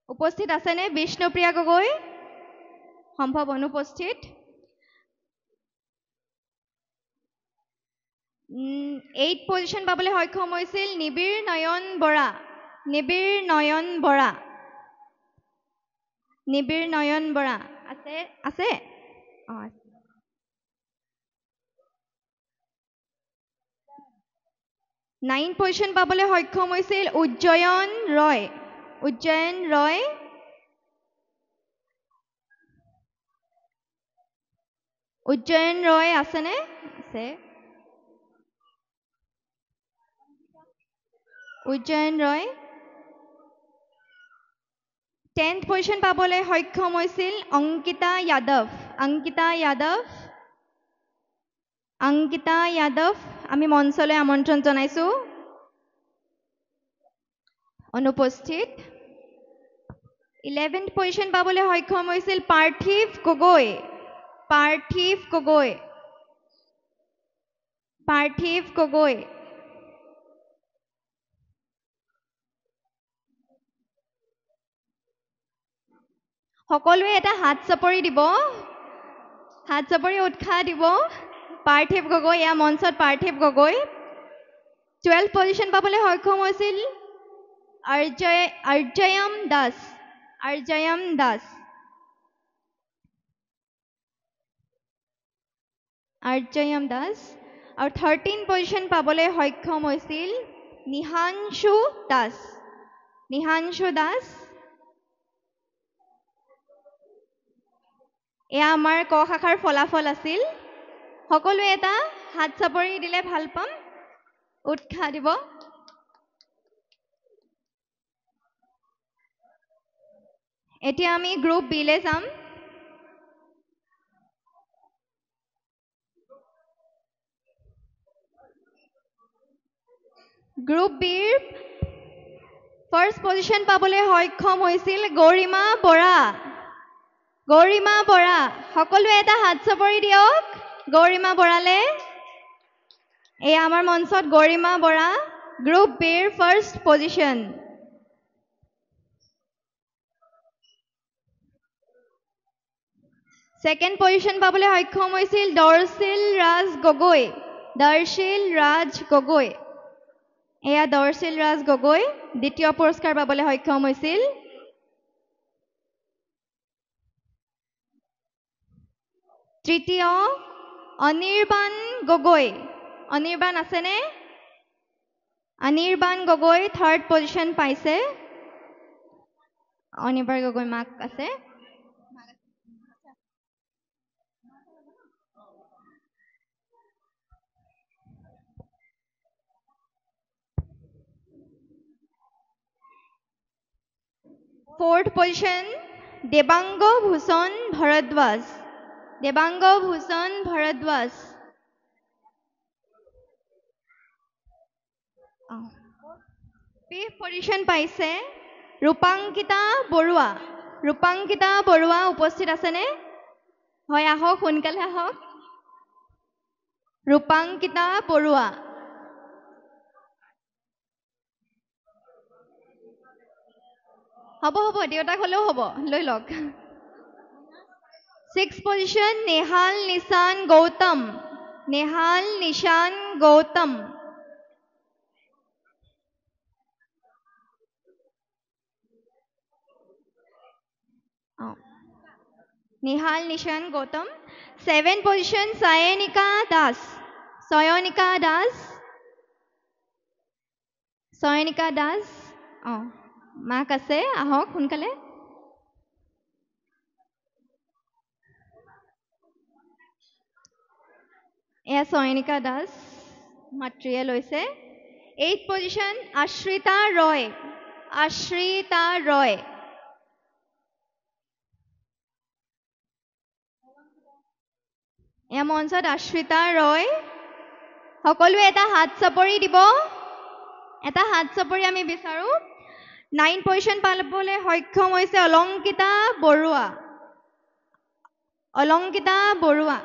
উপস্থিত আছেনে? বিষ্ণুপ্ৰিয়া গগৈ সম্ভৱ অনুপস্থিত। 8th পজিশ্যন পাবলৈ সক্ষম হৈছিল নিবিৰ নয়ন বৰা। নিবিৰ নয়ন বৰা। নিবিৰ নয়ন বৰা আছে আছে অঁ। 9th পজিশ্যন পাবলৈ সক্ষম হৈছিল উজ্জয়ন ৰয়। উজ্জয়ন ৰয়। উজ্জয়ন ৰয় আছেনে? আছে। উজ্জয়ন ৰয়। 10th পজিশ্যন পাবলৈ সক্ষম হৈছিল অংকিতা যাদৱ। অংকিতা যাদৱ। অংকিতা যাদৱ আমি মঞ্চলৈ আমন্ত্ৰণ জনাইছোঁ। অনুপস্থিত। 11th পজিশ্যন পাবলৈ সক্ষম হৈছিল পাৰ্থিৱ গগৈ। পাৰ্থিৱ গগৈ। পাৰ্থিৱ গগৈ। সকলোৱে এটা হাত চাপৰি দিব। হাত চাপৰি উৎসাহ দিব। পাৰ্থিৱ গগৈ এয়া মঞ্চত পাৰ্থিৱ গগৈ। 12th পজিশ্যন পাবলৈ সক্ষম হৈছিল আৰ্যয়ম দাস। আৰ্যয়ম দাস। আৰ্যয়ম দাস। আৰু 13th পজিশ্যন পাবলৈ সক্ষম হৈছিল নিহাংশু দাস। নিহাংশু দাস। এয়া আমাৰ ক শাখাৰ ফলাফল আছিল। সকলোৱে এটা হাত চাপৰি দিলে ভাল পাম। উৎসাহ দিব। এতিয়া আমি গ্ৰুপ বিলৈ যাম। গ্ৰুপ বিৰ ফাৰ্ষ্ট পজিশ্যন পাবলৈ সক্ষম হৈছিল গৰিমা বৰা। গৰিমা বৰা। সকলোৱে এটা হাত চাপৰি দিয়ক গৰিমা বৰালে। এয়া আমাৰ মঞ্চত গৰিমা বৰা গ্ৰুপ বিৰ ফাৰ্ষ্ট পজিশ্যন। ছেকেণ্ড পজিশ্যন পাবলৈ সক্ষম হৈছিল দৰ্শিল ৰাজ গগৈ। দৰ্শিল ৰাজ গগৈ। এয়া দৰ্শিল ৰাজ গগৈ দ্বিতীয় পুৰস্কাৰ পাবলৈ সক্ষম হৈছিল। তৃতীয় অনিৰ্বাণ গগৈ। অনিৰ্বাণ আছেনে? অনিৰ্বাণ গগৈ থাৰ্ড পজিশ্যন পাইছে। অনিৰ্বাণ গগৈ মাক আছে। Fourth position Devang Bhushan Bhardwaj. Devang Bhushan Bhardwaj. Fifth position পাইছে ৰূপাংকিতা বৰুৱা। ৰূপাংকিতা বৰুৱা উপস্থিত আছেনে? হয় আহক সোনকালে আহক। ৰূপাংকিতা বৰুৱা। হ'ব হ'ব দেউতাক হ'লেও হ'ব লৈ লওক। ছিক্স পজিশ্যন নেহাল নিশান গৌতম। নেহাল নিশান Gautam. Nihal Nishan Gautam. 7th position, Sayanika Das. Sayanika Das. Sayanika Das. Oh, mak ase, ahok, hunkale. Eya Sayanika Das. Material hoise. 8th position, Ashrita Roy. Ashrita Roy. এয়া মঞ্চত আশ্ৰিতা ৰয় সকলোৱে এটা হাত চাপৰি দিব এটা হাত চাপৰি আমি বিচাৰো 9 পজিশন পাবলৈ সক্ষম হৈছে অলংকিতা বৰুৱা অলংকিতা বৰুৱা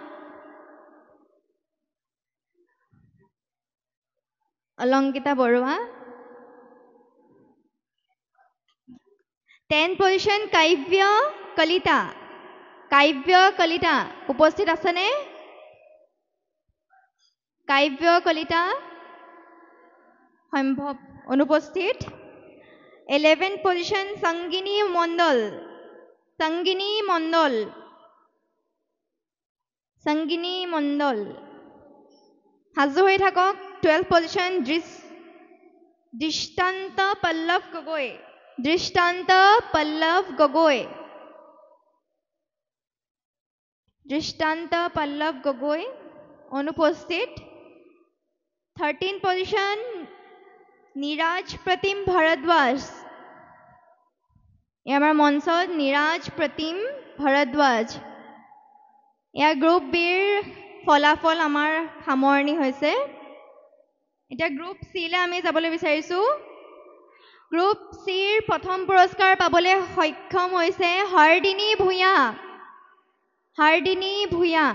অলংকিতা বৰুৱা 10 পজিশন কাব্য কলিতা কাব্য কলিতা উপস্থিত আছেনে কাব্য কলিতা সম্ভৱ অনুপস্থিত 11th পজিশন সঙ্গিনী মণ্ডল সঙ্গিনী মণ্ডল সঙ্গিনী মণ্ডল হাজু হৈ থাকক 12th পজিশন দৃষ্টান্ত পল্লৱ গগৈ দৃষ্টান্ত পল্লৱ গগৈ দৃষ্টান্ত পল্লৱ গগৈ অনুপস্থিত 13th পজিশন নিৰাজ প্ৰতিম ভৰদ্বাজ আমাৰ মঞ্চত নিৰাজ প্ৰতিম ভৰদ্বাজ ইয়াৰ গ্ৰুপ বিৰ ফলাফল আমাৰ সামৰণি হৈছে এটা গ্ৰুপ সি লে আমি যাবলৈ বিচাৰিছো গ্ৰুপ সিৰ প্ৰথম পুৰস্কাৰ পাবলৈ সক্ষম হৈছে হৰদিনী ভূঞা হাৰ্দিনী ভূঞা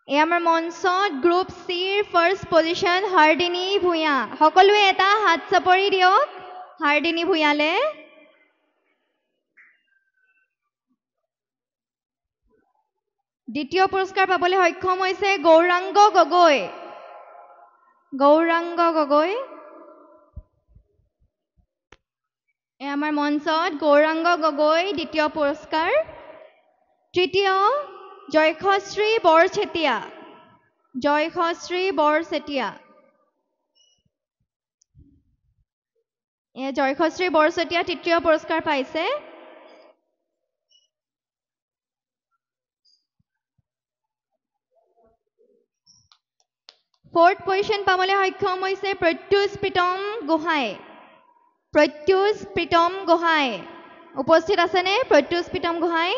এই আমাৰ মঞ্চত গ্ৰুপ সিৰ ফাৰ্স্ট পজিশন হাৰ্দিনী ভূঞা সকলোৱে এটা হাত চাপৰি দিয়ক হাৰ্দিনী ভূঞালে দ্বিতীয় পুৰস্কাৰ পাবলৈ সক্ষম হৈছে গৌৰাংগ গগৈ গৌৰাংগ গগৈ এই আমাৰ মঞ্চত গৌৰাংগ গগৈ দ্বিতীয় পুৰস্কাৰ তৃতীয় জয়খশ্ৰী বৰচেতিয়া জয়খশ্ৰী বৰচেতিয়া জয়খশ্ৰী বৰচেতিয়া তৃতীয় পুৰস্কাৰ পাইছে ফৰ্থ পজিশন পাবলৈ সক্ষম হৈছে প্ৰত্যুষ প্ৰীতম গোহাঁই প্ৰত্যুষ প্ৰীতম গোহাঁই উপস্থিত আছেনে প্ৰত্যুষ প্ৰীতম গোহাঁই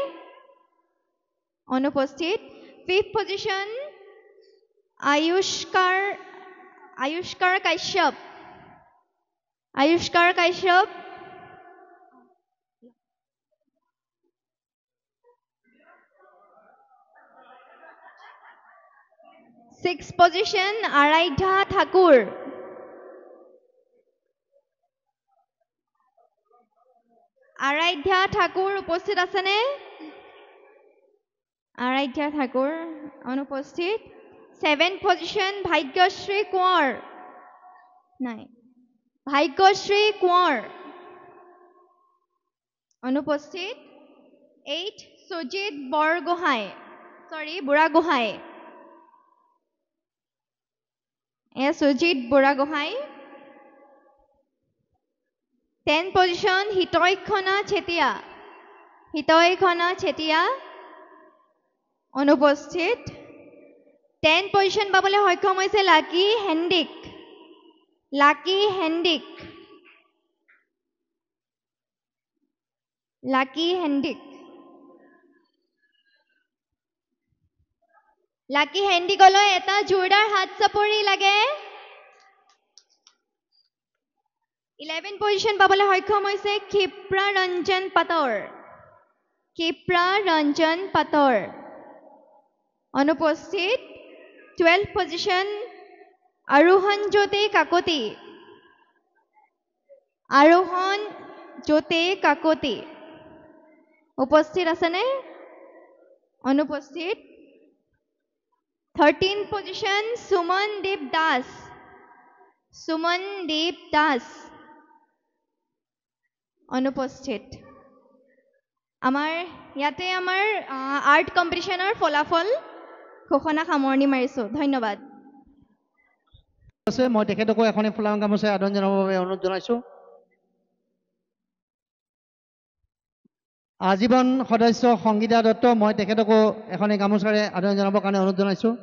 অনুপস্থিত 5th position Ayushkar Kashyap Ayushkar Kashyap 6th position Aradhya Thakur Aradhya Thakur উপস্থিত আছেনে আৰাধ্যা ঠাকুৰ অনুপস্থিত 7th পজিশন ভাগ্যশ্ৰী কোঁৱৰ নাই ভাগ্যশ্ৰী কোঁৱৰ অনুপস্থিত 8th Sujit Borgohain Buragohain Sujit Buragohain 10th position Hitaikshana Chetia অনুপস্থিত 10th পজিশন পাবলৈ সক্ষম হৈছে লাকি হেণ্ডিক লাকি হেণ্ডিক লাকি হেণ্ডিকলৈ এটা জোৰদাৰ হাত চাপৰি লাগে 11th পজিশন পাবলৈ সক্ষম হৈছে ক্ষিপ্ৰা ৰঞ্জন পাতৰ অনুপস্থিত 12th পজিশন আৰোহণ জ্যোতি কাকতি উপস্থিত আছেনে অনুপস্থিত 13th পজিশন সুমন দীপ দাস অনুপস্থিত আমাৰ ইয়াতে আমাৰ আৰ্ট কম্পিটিশ্যনৰ ফলাফল ঘোষণা সামৰণি মাৰিছোঁ ধন্যবাদ আছে মই তেখেতকো এখনি ফুলাম গামোচাৰে আদৰণি জনাবৰ বাবে অনুৰোধ জনাইছোঁ আজীৱন সদস্য সংগীতা দত্ত মই তেখেতকো এখনি গামোচাৰে আদৰণি জনাবৰ কাৰণে অনুৰোধ জনাইছোঁ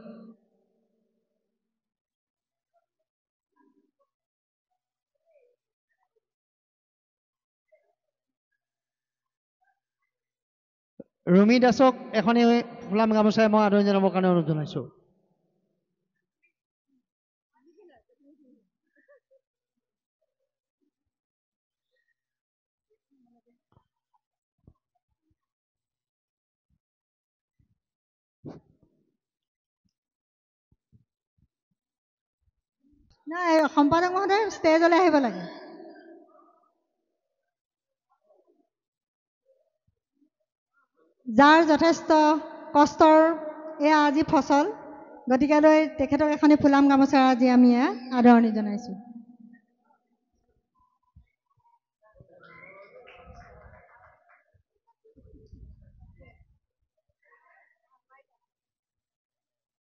ৰুমি দাসক এখনি ফুলাম গামোচাৰে মই আদৰণি জনাবৰ কাৰণে অনুৰোধ জনাইছোঁ নাই সম্পাদক মহোদয় ষ্টেজলৈ আহিব লাগে যাৰ যথেষ্ট কষ্টৰ এয়া আজি ফচল গতিকেলৈ তেখেতক এখনি ফুলাম গামোচাৰে আজি আমি আদৰণি জনাইছোঁ